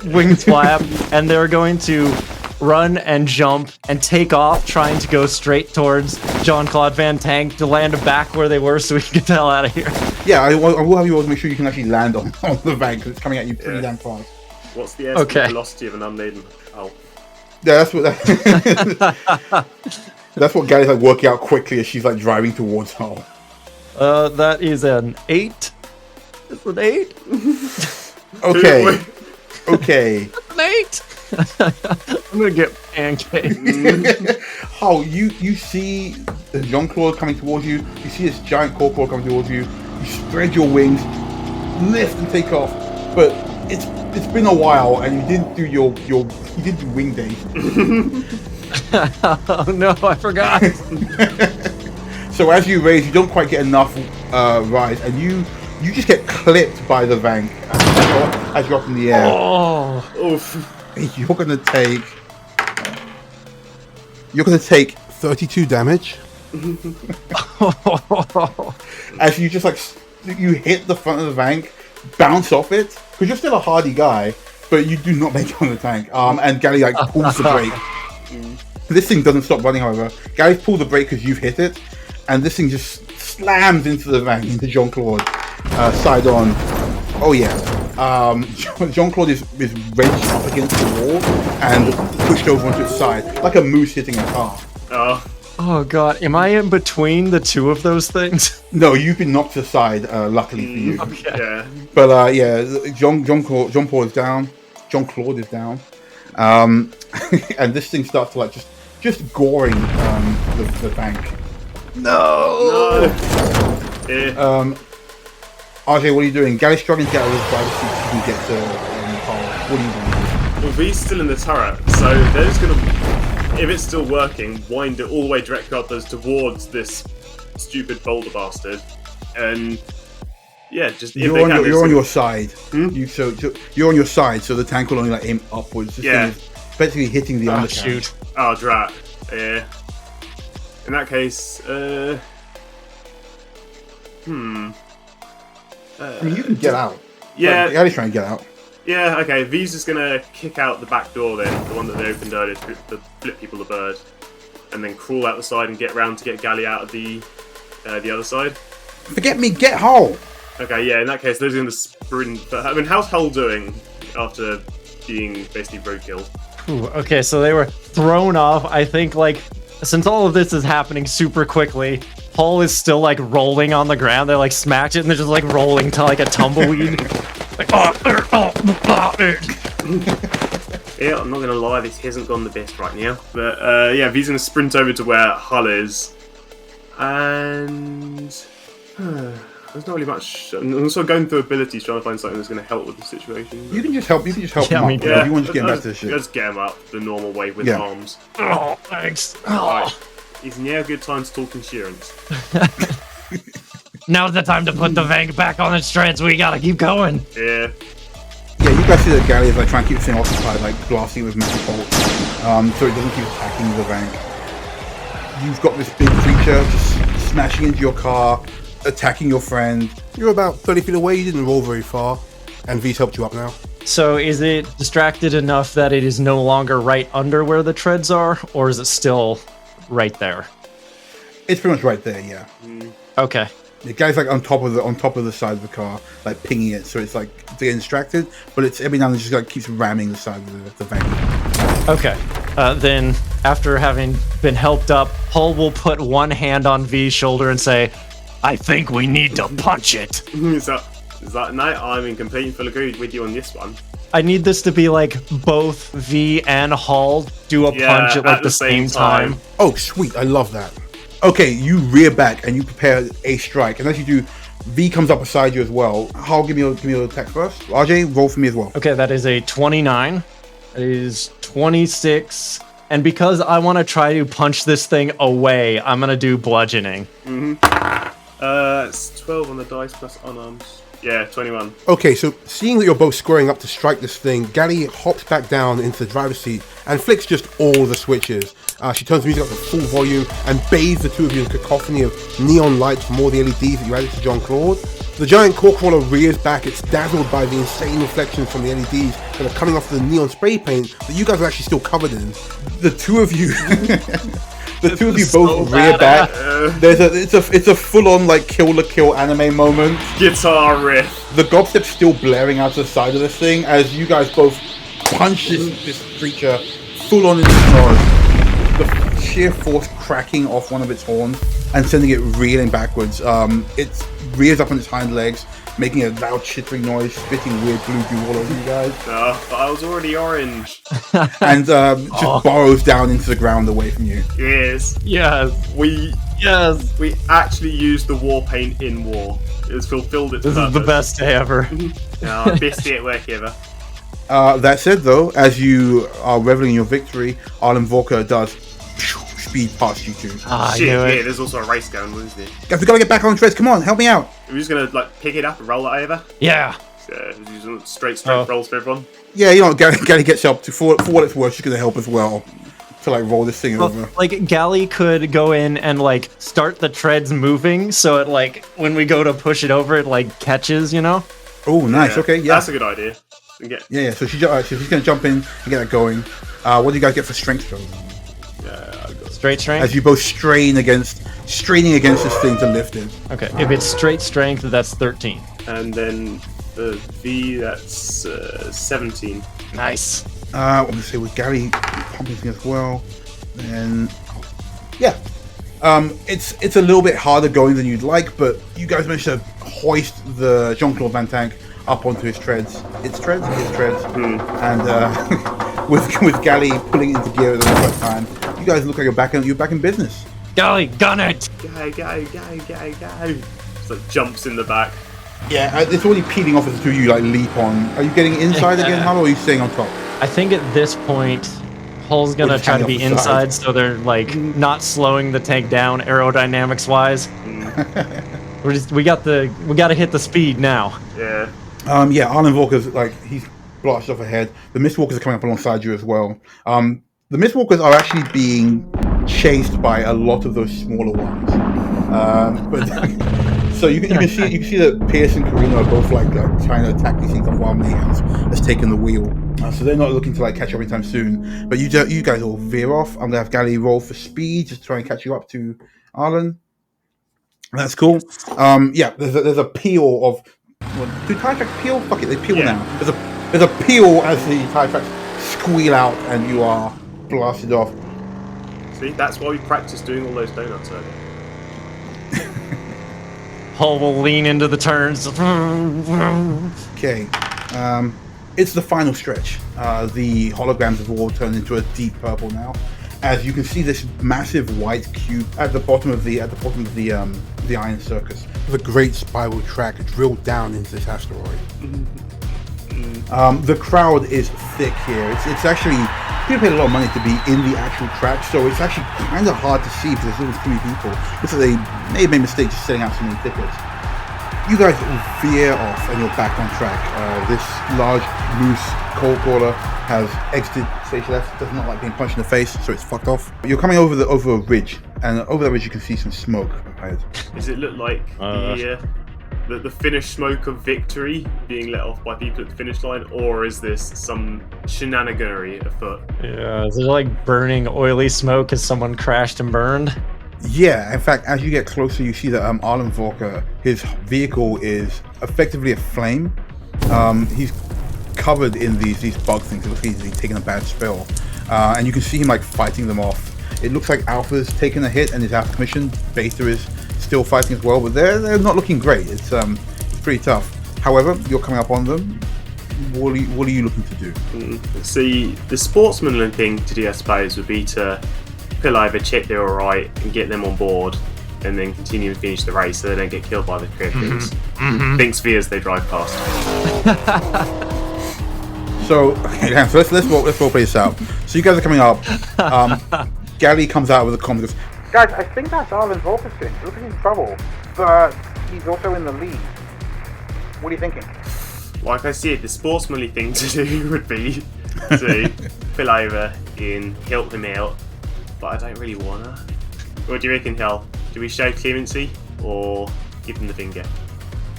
wings flap, and they're going to run and jump and take off, trying to go straight towards Jean-Claude Van Tank to land back where they were so we can get the hell out of here. Yeah, I will have you all make sure you can actually land on the van because it's coming at you pretty damn fast. What's the airspeed velocity of an unladen owl? Yeah, that's what Gary's like working out quickly as she's like driving towards Hull. That is an 8. It's an 8. Okay. Okay. An 8. I'm gonna get pancaked. Hull, you see Jean-Claude coming towards you. You see this giant corporal coming towards you. You spread your wings, lift and take off. But it's been a while, and you didn't do you didn't do wing days. Oh no, I forgot. So as you raise, you don't quite get enough rise, and you just get clipped by the bank as you're up in the air. Oh. Oof. You're gonna take 32 damage. As you just you hit the front of the tank, bounce off it, because you're still a hardy guy, but you do not make it on the tank. And Gally pulls the brake. This thing doesn't stop running, however. Gary's pulled the brake because you've hit it, and this thing just slams into the van, into Jean-Claude, side on. Oh yeah. Jean-Claude is wrenched up against the wall and pushed over onto its side, like a moose hitting a car. Oh god, am I in between the two of those things? No, you've been knocked aside, luckily for you. Okay. Yeah. But yeah, Jean-Claude is down. Jean-Claude is down. And this thing starts to just goring the bank. No. Yeah. RJ, what are you doing? Gary's struggling to get out of his driver's seat so you can get to Paul. What are you doing? Well, V's still in the turret, so they're just gonna, if it's still working, wind it all the way directly upwards towards this stupid boulder bastard, and yeah, just if You're they on can, your, they're you're on just your side. So you're on your side, so the tank will only like aim upwards. This Yeah. thing is basically hitting the Oh, undercarriage. shoot. oh drat, yeah. In that case, I mean, you can get out. yeah, Like, Galley's trying to get out. yeah, okay. V's just gonna kick out the back door then, the one that they opened earlier to flip people the bird, and then crawl out the side and get round to get Galley out of the other side. Forget me, get Hull. Okay, yeah. In that case, they're just gonna sprint. But, I mean, how's Hull doing after being basically roadkill? Ooh, okay, so they were thrown off. I think, like, since all of this is happening super quickly, Hull is still, like, rolling on the ground. They, like, smash it, and they're just, like, rolling to, like, a tumbleweed. Like, Yeah, I'm not gonna lie, this hasn't gone the best right now. But yeah, V's gonna sprint over to where Hull is, and there's not really much. I'm also going through abilities, trying to find something that's gonna help with the situation. You can just help. You can just help Yeah, him me up. too. Yeah, you want to just get back to the ship. Let's get him up the normal way with Yeah. arms. oh, thanks. Right. Is now a good time to talk insurance? Now's the time to put the Vank back on its treads. We gotta keep going. Yeah. Yeah, you guys see the Galley is like trying to keep the thing occupied, like blasting with metal bolts, so it doesn't keep attacking the bank. You've got this big creature just smashing into your car, attacking your friend. You're about 30 feet away. You didn't roll very far, and V's helped you up now. So is it distracted enough that it is no longer right under where the treads are, or is it still right there? It's pretty much right there. Yeah, Okay. the guy's like on top of the side of the car, like pinging it, so it's like getting distracted. But it's every now and then just like keeps ramming the side of the bank. Okay. Then, after having been helped up, Hull will put one hand on V's shoulder and say, I think we need to punch it. Is that no? I'm in complete and full agreement with you on this one. I need this to be like both V and Hull do a Yeah, punch at like the same time. Oh, sweet! I love that. Okay, you rear back and you prepare a strike, and as you do, V comes up beside you as well. Hull, give me your attack first. RJ, roll for me as well. Okay, that is a 29. That is 26. And because I want to try to punch this thing away, I'm going to do bludgeoning. It's 12 on the dice plus unarmed. Yeah, 21. Okay, so seeing that you're both squaring up to strike this thing, Galley hops back down into the driver's seat and flicks just all the switches. She turns the music up to full volume and bathes the two of you in a cacophony of neon lights from all the LEDs that you added to Jean-Claude. The giant core crawler rears back. It's dazzled by the insane reflections from the LEDs that are coming off the neon spray paint that you guys are actually still covered in. The two of you, the two of you both rear back. It's a full-on like Kill la Kill anime moment. Guitar riff. The gobstep's still blaring out to the side of this thing as you guys both punch this creature full on in the nose. The sheer force cracking off one of its horns and sending it reeling backwards. It rears up on its hind legs, making a loud chittering noise, spitting weird blue goo all over you guys, But I was already orange. and just burrows down into the ground away from you. Yes. Yes. We Yes. actually used the war paint in war. It's fulfilled its This purpose. is the best day ever. No, best day at work ever. That said, though, as you are reveling in your victory, Arlin Vorka does speed past you two. Ah, I Shit, knew yeah, it. there's also a race going on, isn't there? Guys, we gotta get back on treads. Come on, help me out. We're just gonna like pick it up and roll it over. Yeah. So using straight strength rolls for everyone. Yeah, you know, Gary gets up to for what it's worth. She's gonna help as well to like roll this thing over. Like, Galley could go in and, like, start the treads moving, so it, like, when we go to push it over, it, like, catches, you know? Oh, nice. Okay, yeah. That's a good idea. And get Yeah. So she's gonna jump in and get that going. What do you guys get for strength throw? Straight strength? As you both straining against this thing to lift it. Okay, if it's straight strength, that's 13. and then the V that's 17. Nice. I'm gonna say with Gary pumping thing as well. Then yeah. It's a little bit harder going than you'd like, but you guys managed to hoist the Jean-Claude Van Tank up onto his treads. His treads. And with Gally pulling it into gear at the right time, you guys look like you're back in business. Golly, gun it. Go. Just like jumps in the back. Yeah, it's already peeling off as the two of you like leap on. Are you getting inside again, Hal, or are you staying on top? I think at this point, Hull's gonna just try to hanging be off the side. inside, so they're like not slowing the tank down aerodynamics wise. we gotta hit the speed now. Yeah. Yeah, Arlin Vorka's like he's blasted off ahead. The MistWalkers are coming up alongside you as well. The MistWalkers are actually being chased by a lot of those smaller ones. So you can see that Pierce and Karina are both like trying to attack these things while Mayhem's has taken the wheel. So they're not looking to like catch up anytime soon. But you guys all veer off. I'm gonna have Gally roll for speed, just try and catch you up to Arlen. That's cool. Yeah, there's a peel of. Do tire tracks peel? Fuck it, they peel now. There's a peel as the tire tracks squeal out and you are blasted off. See, that's why we practiced doing all those donuts earlier. Hull will lean into the turns. Okay, it's the final stretch. The holograms have all turned into a deep purple now, as you can see this massive white cube at the bottom of the Iron Circus. There's a great spiral track drilled down into this asteroid. The crowd is thick here. It's actually people paid a lot of money to be in the actual track, so it's actually kind of hard to see because there's too many people. Looks like they may have made mistakes just setting out so many tickets. You guys veer off and you're back on track. This large moose cold caller has exited stage left. Does not like being punched in the face, so it's fucked off. You're coming over a ridge, and over that ridge you can see some smoke ahead. Does it look like the finished smoke of victory being let off by people at the finish line, or is this some shenaniganery afoot? Yeah, is it like burning oily smoke as someone crashed and burned? Yeah, in fact, as you get closer, you see that Arlin Vorka, his vehicle is effectively a flame. He's covered in these bug things. It looks like he's taking a bad spill, and you can see him like fighting them off. It looks like Alpha's taken a hit and is out of commission. Beta is still fighting as well, but they're not looking great. It's pretty tough. However, you're coming up on them. What are you looking to do? See, the sportsmanly thing to do, I suppose, would be to pull over, check they're alright, and get them on board, and then continue and finish the race so they don't get killed by the crickets. Thinks V as they drive past. So, okay, so let's role play this out. So you guys are coming up. Gally comes out with a comment. Goes, guys, I think that's Arlen Volkerson. He's looking in trouble, but he's also in the lead. What are you thinking? Like I said, the sportsmanly thing to do would be to pull over and help him out, but I don't really wanna. What do you reckon, Hal? Do we show clemency or give him the finger?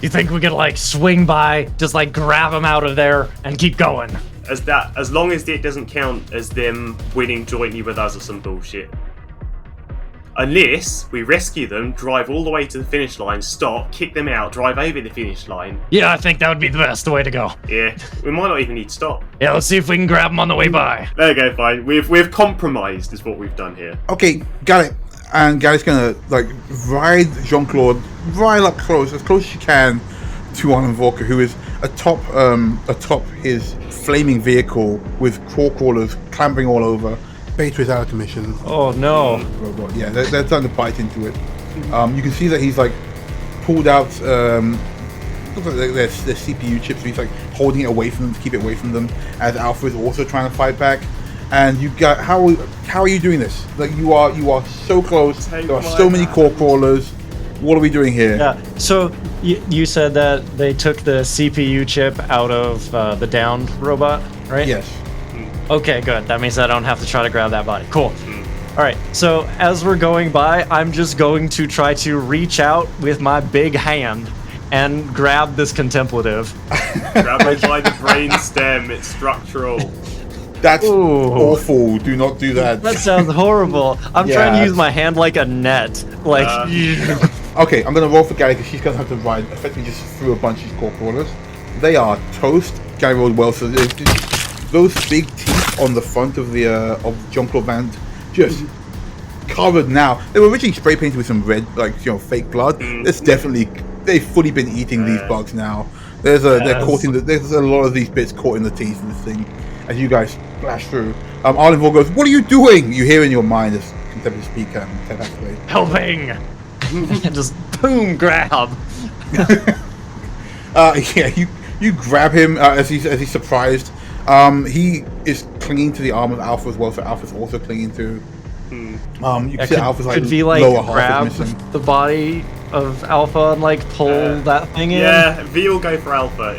You think we could like swing by, just like grab him out of there and keep going? As long as it doesn't count as them winning jointly with us or some bullshit. Unless we rescue them, drive all the way to the finish line, stop, kick them out, drive over the finish line. Yeah, I think that would be the best way to go. Yeah, we might not even need to stop. Yeah, let's see if we can grab them on the way by. There you go, fine. We've compromised is what we've done here. okay, got it. And Gally's gonna like ride Jean-Claude right up close as she can to Arlen Vorka, who is atop his flaming vehicle with claw crawlers clambering all over. Beta is out of commission. Oh no. Robot. Yeah, they're starting to bite into it. You can see that he's like pulled out looks like their CPU chips, so he's like holding it away from them to keep it away from them, as Alpha is also trying to fight back. And you got how are you doing this? Like you are so close. There are so many core crawlers. What are we doing here? Yeah. So you said that they took the CPU chip out of the downed robot, right? Yes. Okay, good. That means I don't have to try to grab that body. Cool. All right. So as we're going by, I'm just going to try to reach out with my big hand and grab this contemplative. Grab it by the brain stem. It's structural. That's awful. Do not do that. That sounds horrible. I'm trying to use my hand like a net. Like. Okay, I'm gonna roll for Gally because she's gonna have to ride effectively just through a bunch of these core crawlers. They are toast. Gally rolled well, so those big teeth on the front of the Jean-Claude van just covered now. They were originally spray painted with some red, like fake blood. It's definitely they've fully been eating these bugs now. There's a lot of these bits caught in the teeth of this thing as you guys splash through. Arlin Vorka goes, "What are you doing?" You hear in your mind as contemplative speak Helping. And just boom, grab. You grab him as he's surprised. He is clinging to the arm of Alpha as well, so Alpha's also clinging to. You can see Alpha's could V like lower half grab is missing. the body of Alpha and like pull that thing in? Yeah, V will go for Alpha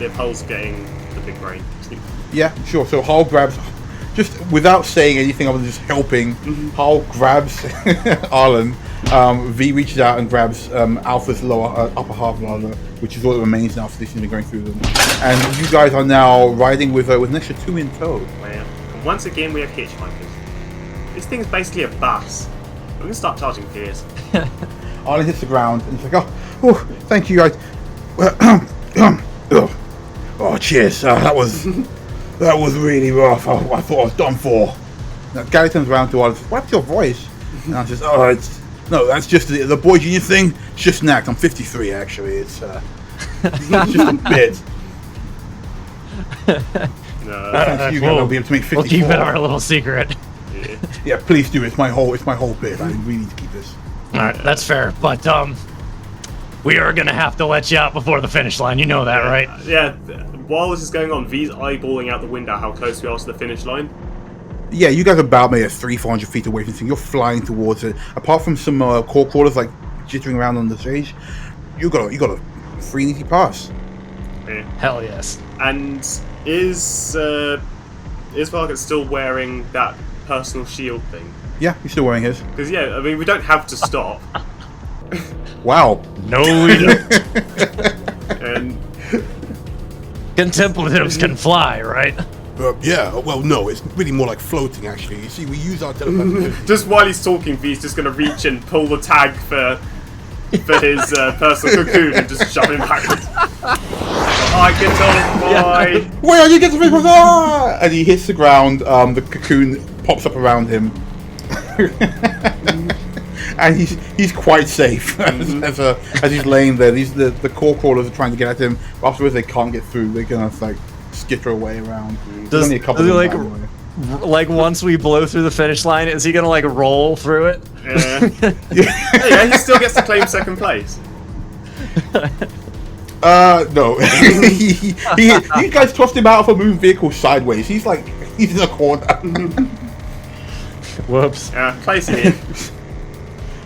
if Hull's getting the big brain. Yeah, sure. So Hull grabs, just without saying anything other than just helping, Hull grabs Arlin. V reaches out and grabs Alpha's upper half, rather, which is all that remains now. So this has been going through them, and you guys are now riding with an extra 2 in tow. Wow. And once again, we have hitchhikers. This thing's basically a bus. I'm gonna start charging fears. Arlin hits the ground and he's like, "Oh, thank you guys. Oh, cheers. That was really rough. I thought I was done for." Now, Gary turns around to Arlin and says, "What's your voice?" And I says, "Oh, that's just the boy genius thing. It's just knacked. I'm 53 actually. It's just a bit." Thanks you guys. I'll be able to make 54. We'll keep it our little secret. Yeah, please do. It's my whole bit. I really need to keep this. All right, that's fair. But we are gonna have to let you out before the finish line. You know that, right? Yeah. While this is going on, V's eyeballing out the window how close we are to the finish line. Yeah, you guys are about maybe 300-400 feet away from this thing. You're flying towards it. Apart from some core crawlers like jittering around on the stage, you got a free and easy pass. Yeah. Hell yes. And is Vorka still wearing that personal shield thing? Yeah, he's still wearing his. Because I mean, we don't have to stop. Wow. No, we don't. And Contemplatives can fly, right? Yeah, well, no, it's really more like floating, actually. You see, we use our telepathy. just while he's talking, V's just going to reach and pull the tag for his personal cocoon and just shove him backwards. I can tell boy. Where you get to make and he hits the ground. The cocoon pops up around him, and he's quite safe as he's laying there. The core crawlers are trying to get at him. Afterwards, they can't get through. They're gonna skitter away around. There's only a couple does of them like once we blow through the finish line, is he gonna roll through it? Yeah, he still gets to claim second place. No. You guys tossed him out of a moving vehicle sideways. He's in a corner. Whoops. Placing him.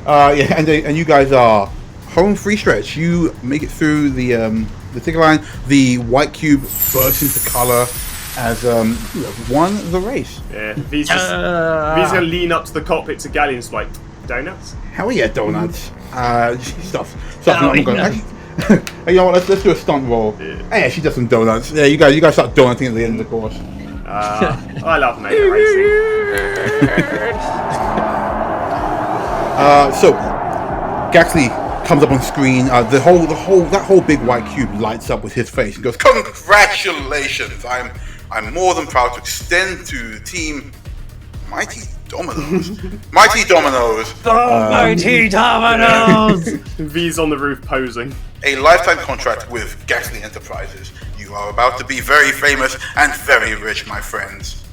Yeah, and you guys are home free stretch. You make it through the ticket line. The white cube bursts into color as you have won the race. Yeah, V's gonna lean up to the cockpit to Galleon and like, donuts? Hell yeah, donuts. Stuff. You know what? Let's do a stunt roll. Yeah, she does some donuts. Yeah, you guys start donutting at the end of the course. I love mega racing. So Gaxley comes up on screen. That whole big white cube lights up with his face and goes, "Congratulations! I'm more than proud to extend to the team Mighty Dominoes. Mighty Dominoes. Mighty Dominoes. V's on the roof posing. A lifetime contract with Gaxley Enterprises. You are about to be very famous and very rich, my friends."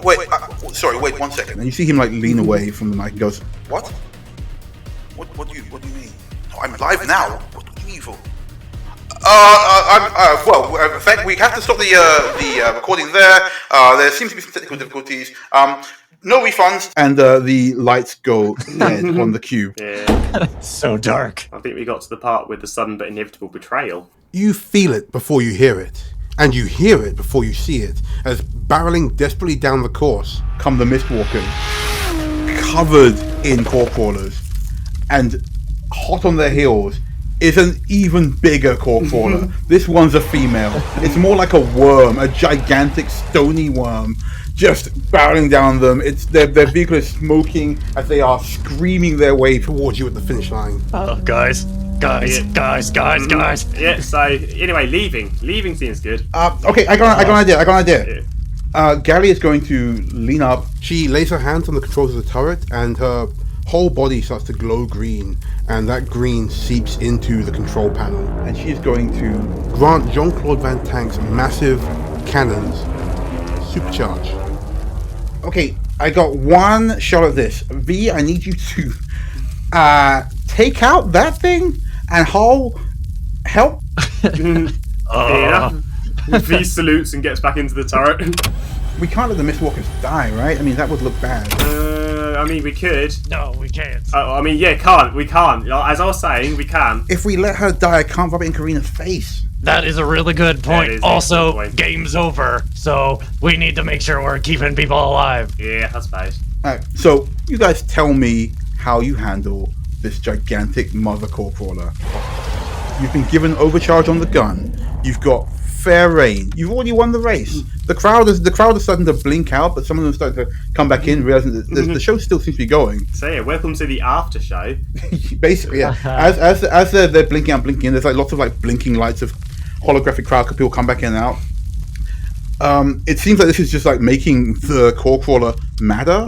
Wait 1 second. And you see him lean away from the mic and goes, "What? What do you mean? No, I'm live now. What do you mean for?" In fact, we have to stop the recording there. There seems to be some technical difficulties. No refunds. And the lights go dead on the cube. Yeah. So dark. I think we got to the part with the sudden but inevitable betrayal. You feel it before you hear it, and you hear it before you see it, as barreling desperately down the course come the MistWalkers, covered in core crawlers, and hot on their heels is an even bigger core crawler. This one's a female. It's more like a worm, a gigantic stony worm, just barreling down them. Their vehicle is smoking as they are screaming their way towards you at the finish line. Oh, guys. Yeah, so anyway, leaving seems good. Okay, I got an idea. Gary is going to lean up. She lays her hands on the controls of the turret, and her whole body starts to glow green, and that green seeps into the control panel. And she is going to grant Jean-Claude Van Tank's massive cannons supercharge. Okay, I got one shot at this. V, I need you to take out that thing and help. V salutes and gets back into the turret. We can't let the MistWalkers die, right? I mean, that would look bad. I mean, we could. No, we can't. I mean, yeah, can't. We can't. As I was saying, we can. If we let her die, I can't rub it in Karina's face. That is a really good point. That is a Also, good point. game's over, so we need to make sure we're keeping people alive. Yeah, that's bad. Alright, so you guys tell me how you handle this gigantic mother core crawler. You've been given overcharge on the gun. You've got fair reign. You've already won the race. The crowd is starting to blink out, but some of them starting to come back in, realizing that the show still seems to be going. So yeah, welcome to the after show. Basically, yeah. As they're blinking out, blinking in, there's like lots of like blinking lights of holographic crowd. People come back in and out. It seems like this is just like making the core crawler madder.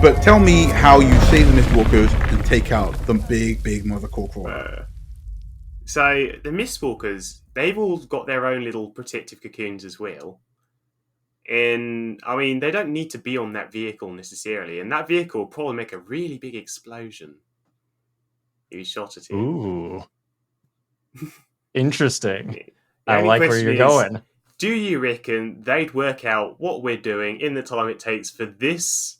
But tell me how you save the MistWalkers and take out the big mother core crawler. So the MistWalkers, they've all got their own little protective cocoons as well. And I mean, they don't need to be on that vehicle necessarily, and that vehicle will probably make a really big explosion if you shot at it. Ooh. Interesting. The I only like where question you're is, going. Do you reckon they'd work out what we're doing in the time it takes for this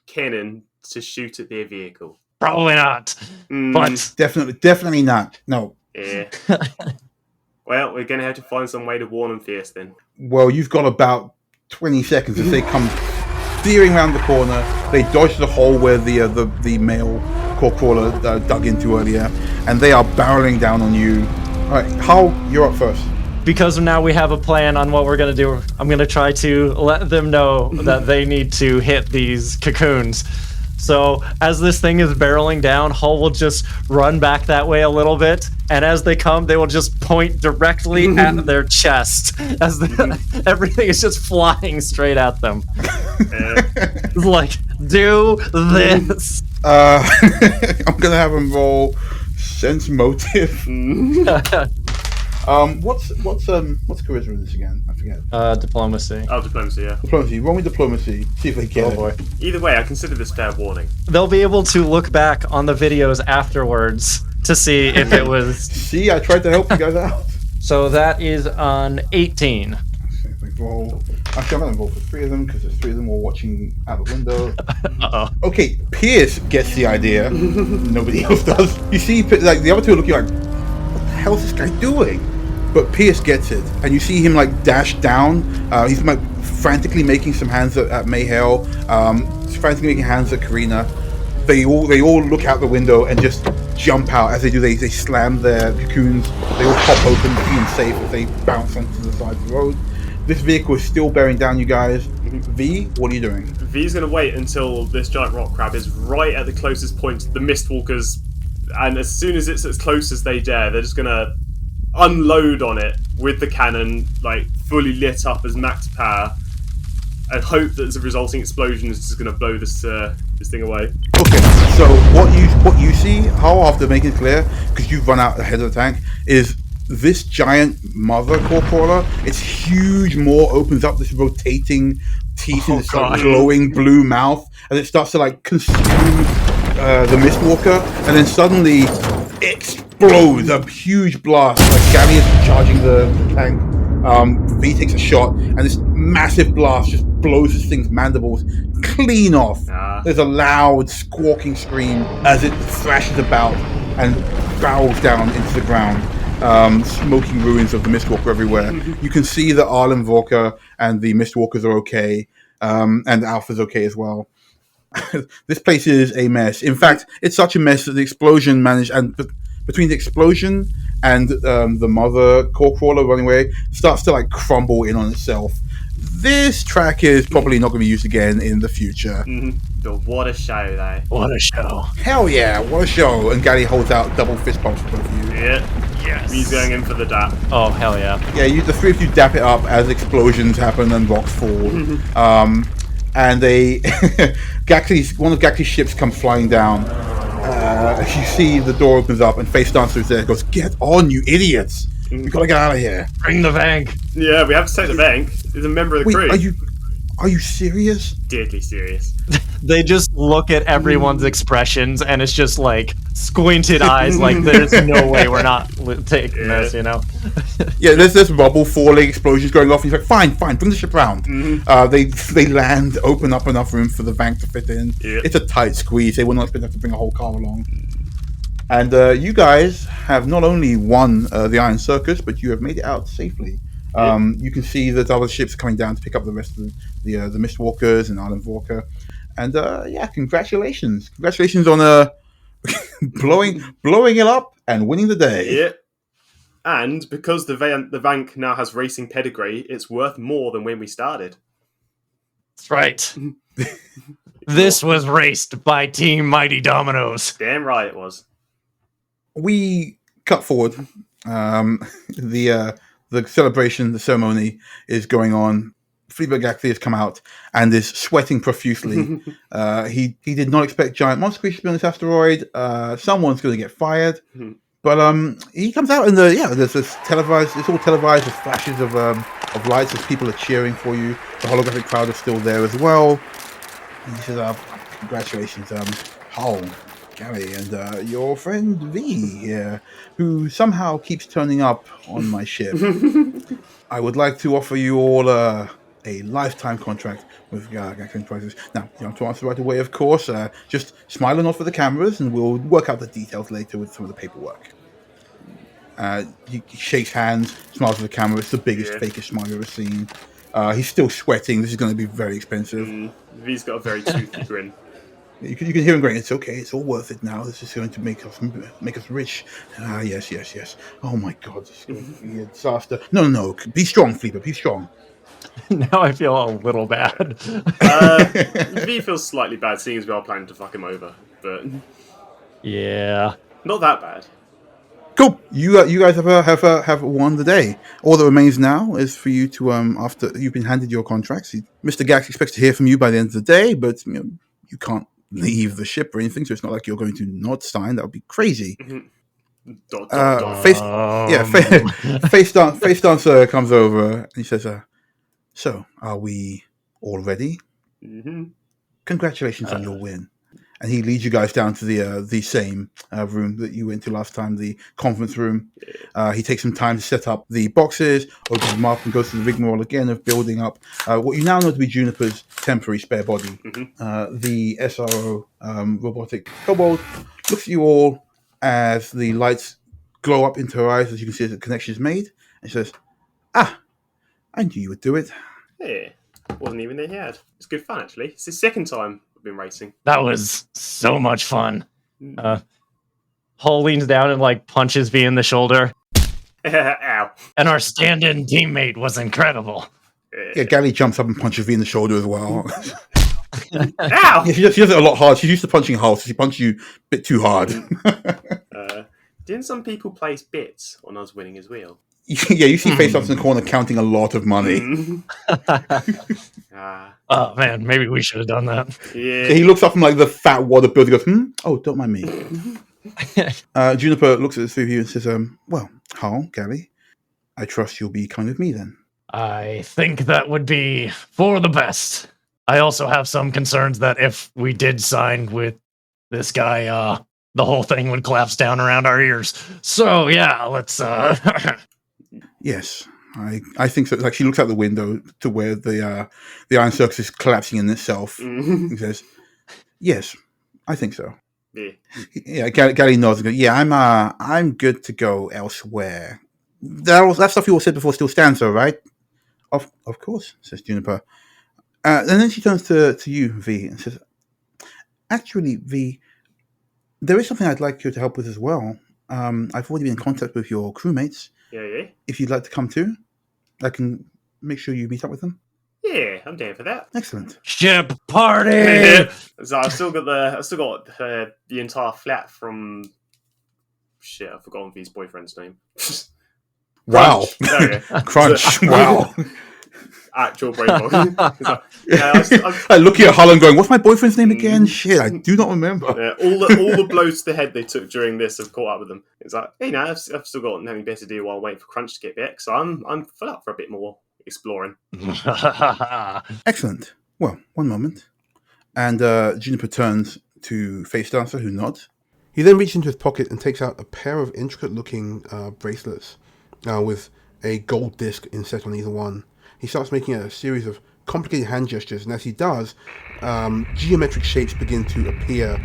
cannon to shoot at their vehicle? Probably not. But Definitely not. No. Yeah. Well, we're going to have to find some way to warn them first then. Well, you've got about 20 seconds as they come steering around the corner. They dodge the hole where the male core crawler dug into earlier, and they are barreling down on you. All right, Hull, you're up first. Because now we have a plan on what we're going to do, I'm going to try to let them know that they need to hit these cocoons. So as this thing is barreling down, Hull will just run back that way a little bit, and as they come, they will just point directly at their chest as everything is just flying straight at them. It's like, do this. I'm gonna have them roll sense motive. What's charisma in this again? I forget. Diplomacy. Oh, diplomacy, yeah. Diplomacy. Roll me diplomacy. See if they get Oh it. boy. Either way, I consider this fair warning. They'll be able to look back on the videos afterwards to see if it was. See, I tried to help you guys out. So that is on 18. See if they roll. Actually, I'm gonna roll for 3 of them because there's 3 of them all watching out the window. Uh-oh. Okay, Pierce gets the idea. Nobody else does. You see, like the other 2 are looking like, what the hell is this guy doing? But Pierce gets it, and you see him like dash down. He's like frantically making some hands at Mayhel, frantically making hands at Karina. They all look out the window and just jump out. As they do, they slam their cocoons. They all pop open, being safe as they bounce onto the side of the road. This vehicle is still bearing down you guys. V, what are you doing? V's going to wait until this giant rock crab is right at the closest point to the MistWalkers, and as soon as it's as close as they dare, they're just going to unload on it with the cannon, like fully lit up as max power, and hope that the resulting explosion is just going to blow this thing away. Okay, so what you see, how after making it clear, because you've run out ahead of the tank, is this giant mother core crawler. Its huge maw opens up this rotating teeth in this like, glowing blue mouth, and it starts to like consume the MistWalker, and then suddenly explodes a huge blast. Like Gally is charging the tank. V takes a shot, and this massive blast just blows this thing's mandibles clean off. There's a loud squawking scream as it thrashes about and barrels down into the ground. Smoking ruins of the MistWalker everywhere. You can see that Arlin, Vorka, and the MistWalkers are okay, and Alpha's okay as well. This place is a mess. In fact, it's such a mess that the explosion managed, and between the explosion and the mother core crawler running away, starts to like crumble in on itself. This track is probably not going to be used again in the future. But what a show, though. what a show. Hell yeah, what a show! And Gally holds out double fist pumps for both of you. Yeah. Yes. He's going in for the dap. Oh, hell yeah. Yeah, the 3 of you dap it up as explosions happen and rocks fall. And they, one of Gackley's ships comes flying down. You see the door opens up and Face Dancer's there. Goes, get on, you idiots! We gotta get out of here. Bring the bank. Yeah, we have to take the bank. He's a member of the crew. Are you serious? Deadly serious. They just look at everyone's expressions, and it's just like squinted eyes, like there's no way we're not taking this, you know? Yeah, there's rubble falling, explosions going off, and he's like, fine, bring the ship around. They land, open up enough room for the bank to fit in. Yep. It's a tight squeeze. They will not expect to have to bring a whole car along. And you guys have not only won the Iron Circus, but you have made it out safely. You can see that other ships coming down to pick up the rest of the MistWalkers and Arlin Vorka. And congratulations! Congratulations on blowing it up and winning the day. Yeah. And because the Vank now has racing pedigree, it's worth more than when we started. That's right. This was raced by Team Mighty Dominoes. Damn right it was. We cut forward. The celebration, the ceremony is going on. Fleabag Gackley has come out and is sweating profusely. He did not expect giant monster creatures to be on this asteroid. Someone's going to get fired. But he comes out and there's this televised. It's all televised. There's flashes of lights as people are cheering for you. The holographic crowd is still there as well. And he says, "Congratulations, Hull, Gary, and your friend V here, who somehow keeps turning up on my ship. I would like to offer you all a lifetime contract with Galaxy Enterprises. Now, you don't have to answer right away, of course. Just smile and nod for the cameras, and we'll work out the details later with some of the paperwork." He shakes hands, smiles for the camera. It's the biggest, fakest smile you've ever seen. He's still sweating. This is going to be very expensive. V's got a very toothy grin. You can hear him going, "It's okay. It's all worth it now. This is going to make us rich." Yes. Oh my God, this is going to be a disaster. No. Be strong, Fleeper. Be strong. Now I feel a little bad. V feels slightly bad, seeing as we are planning to fuck him over, but Yeah. not that bad. Cool. You guys have won the day. All that remains now is for you to after you've been handed your contracts. Mr. Gax expects to hear from you by the end of the day, but you can't leave the ship or anything, so it's not like you're going to not sign. That would be crazy. Face Dancer comes over and he says, "So, are we all ready? Congratulations on your win." And he leads you guys down to the same room that you went to last time, the conference room. He takes some time to set up the boxes, opens them up, and goes through the rigmarole again of building up what you now know to be Juniper's temporary spare body. The SRO robotic kobold looks at you all as the lights glow up into her eyes as you can see as the connection is made, and says, "I knew you would do it." Yeah, wasn't even there yet. It's good fun, actually. It's the second time we've been racing. That was so much fun. Hull leans down and like punches V in the shoulder. Ow. And our stand-in teammate was incredible. Yeah, Gally jumps up and punches V in the shoulder as well. Ow! Yeah, she does it a lot hard. She's used to punching Hull, so she punches you a bit too hard. Didn't some people place bits on us winning as well? Yeah, you see Face Off in the corner counting a lot of money. Oh man, maybe we should have done that. Yeah. He looks up from like the fat water building and goes, "Oh, don't mind me." Juniper looks at the three of you and says, "Well, Hull, Gally, I trust you'll be coming with me then." I think that would be for the best. I also have some concerns that if we did sign with this guy, the whole thing would collapse down around our ears. So yeah, let's Yes, I think so. Like she looks out the window to where the Iron Circus is collapsing in itself. He says, "Yes, I think so." Yeah, Gally nods and goes, "Yeah, I'm good to go elsewhere." That stuff you all said before still stands, though, right? Of course, says Juniper. And then she turns to you, V, and says, "Actually, V, there is something I'd like you to help with as well. I've already been in contact with your crewmates. Yeah. If you'd like to come too, I can make sure you meet up with them." Yeah, I'm down for that. Excellent. ship party. So I've still got the entire flat from shit. I've forgotten V's boyfriend's name. Wow. Crunch. Wow. Actual brain fog. I look at Harlan going, "What's my boyfriend's name again?" Shit, I do not remember. Yeah, all the blows to the head they took during this have caught up with them. It's like, hey, I've still got nothing better to do while waiting for Crunch to get back, so I'm full up for a bit more exploring. Excellent. Well, one moment. And Juniper turns to Face Dancer, who nods. He then reaches into his pocket and takes out a pair of intricate-looking bracelets with a gold disc inset on either one. He starts making a series of complicated hand gestures, and as he does, geometric shapes begin to appear,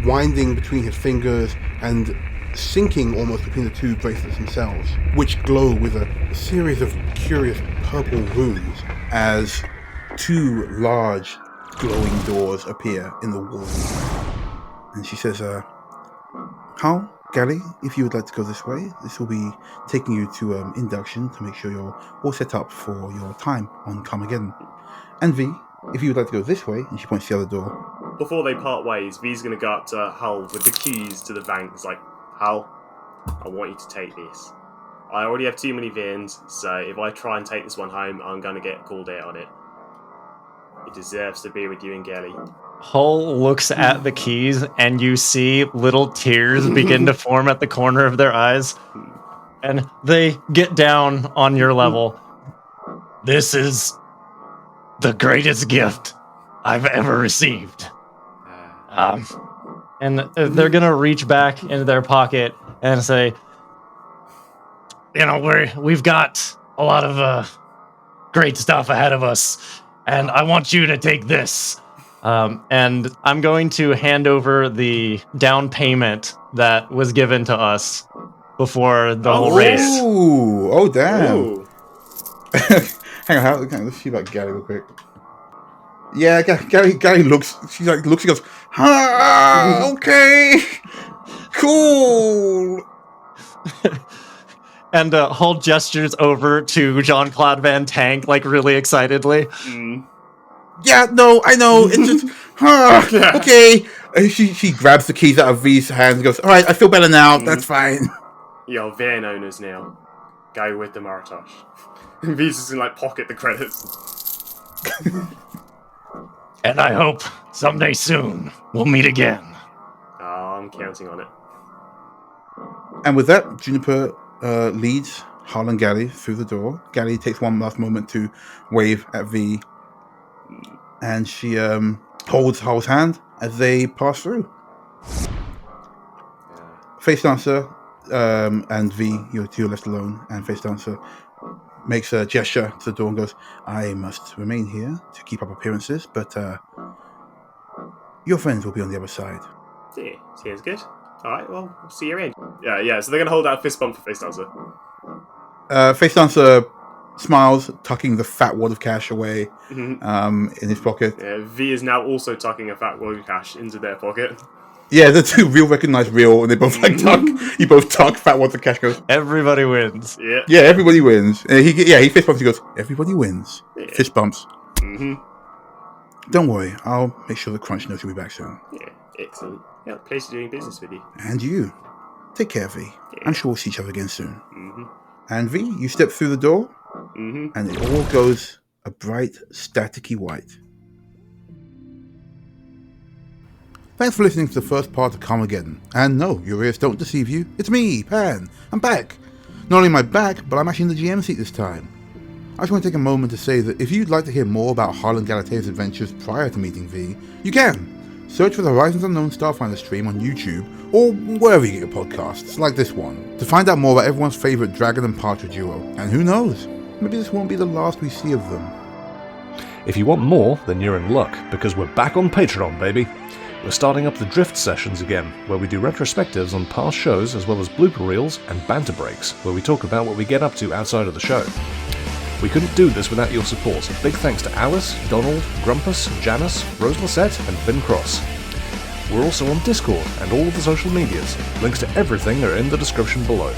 winding between his fingers and sinking almost between the two bracelets themselves, which glow with a series of curious purple runes as two large glowing doors appear in the wall. And she says, Hal, Gally, if you would like to go this way, this will be taking you to induction to make sure you're all set up for your time on Karmageddon. And V, if you would like to go this way, and she points to the other door. Before they part ways, V's going to go up to Hal with the keys to the bank. It's like, Hal, I want you to take this. I already have too many veins, so if I try and take this one home, I'm going to get called out on it. It deserves to be with you and Gally. Hull looks at the keys, and you see little tears begin to form at the corner of their eyes. And they get down on your level. This is the greatest gift I've ever received. And they're going to reach back into their pocket and say, we've got a lot of great stuff ahead of us, and I want you to take this. And I'm going to hand over the down payment that was given to us before the whole race. Ooh, oh damn. Ooh. Hang on, let's see about Gally real quick. Yeah, Gally looks, she goes, okay, cool. And Hull gestures over to Jean-Claude Van Tank, like, really excitedly. Yeah, no, I know, it's just, okay. And she grabs the keys out of V's hands and goes, alright, I feel better now, that's fine. You're van owners now. Go with the Maratosh. And V's just going to, pocket the credits. And I hope someday soon we'll meet again. Oh, I'm counting on it. And with that, Juniper leads Hal and Gally through the door. Gally takes one last moment to wave at V, and she holds Hal's hand as they pass through. Face Dancer and V, you're left alone, and Face Dancer makes a gesture to the door and goes, I must remain here to keep up appearances, but your friends will be on the other side. Yeah, sounds good. Alright, well, we'll see you around. Yeah, so they're going to hold out a fist bump for Face Dancer. Face Dancer smiles, tucking the fat wad of cash away in his pocket. Yeah, V is now also tucking a fat wad of cash into their pocket. Yeah, the two real recognize real, and they both tuck. You both tuck fat wads of cash. Goes. Everybody wins. Yeah, everybody wins. He fist bumps. He goes. Everybody wins. Yeah. Fist bumps. Don't worry, I'll make sure the Crunch knows you'll be back soon. Yeah, excellent. Yeah, pleasure doing business with you. And you, take care, V. Yeah. I'm sure we'll see each other again soon. And V, you step through the door, and it all goes a bright, staticky white. Thanks for listening to the first part of Karmageddon. And no, your ears don't deceive you. It's me, Pan. I'm back. Not only am I back, but I'm actually in the GM seat this time. I just want to take a moment to say that if you'd like to hear more about Harlan Galatea's adventures prior to meeting V, you can. Search for the Horizons Unknown Starfinder stream on YouTube, or wherever you get your podcasts, like this one, to find out more about everyone's favourite dragon and partridge duo. And who knows, maybe this won't be the last we see of them. If you want more, then you're in luck, because we're back on Patreon, baby. We're starting up the Drift sessions again, where we do retrospectives on past shows as well as blooper reels and banter breaks, where we talk about what we get up to outside of the show. We couldn't do this without your support, so big thanks to Alice, Donald, Grumpus, Janice, Rose Lissette, and Finn Cross. We're also on Discord and all of the social medias. Links to everything are in the description below.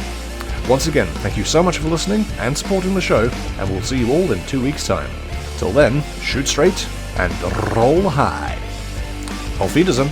Once again, thank you so much for listening and supporting the show, and we'll see you all in 2 weeks' time. Till then, shoot straight and roll high. Auf Wiedersehen.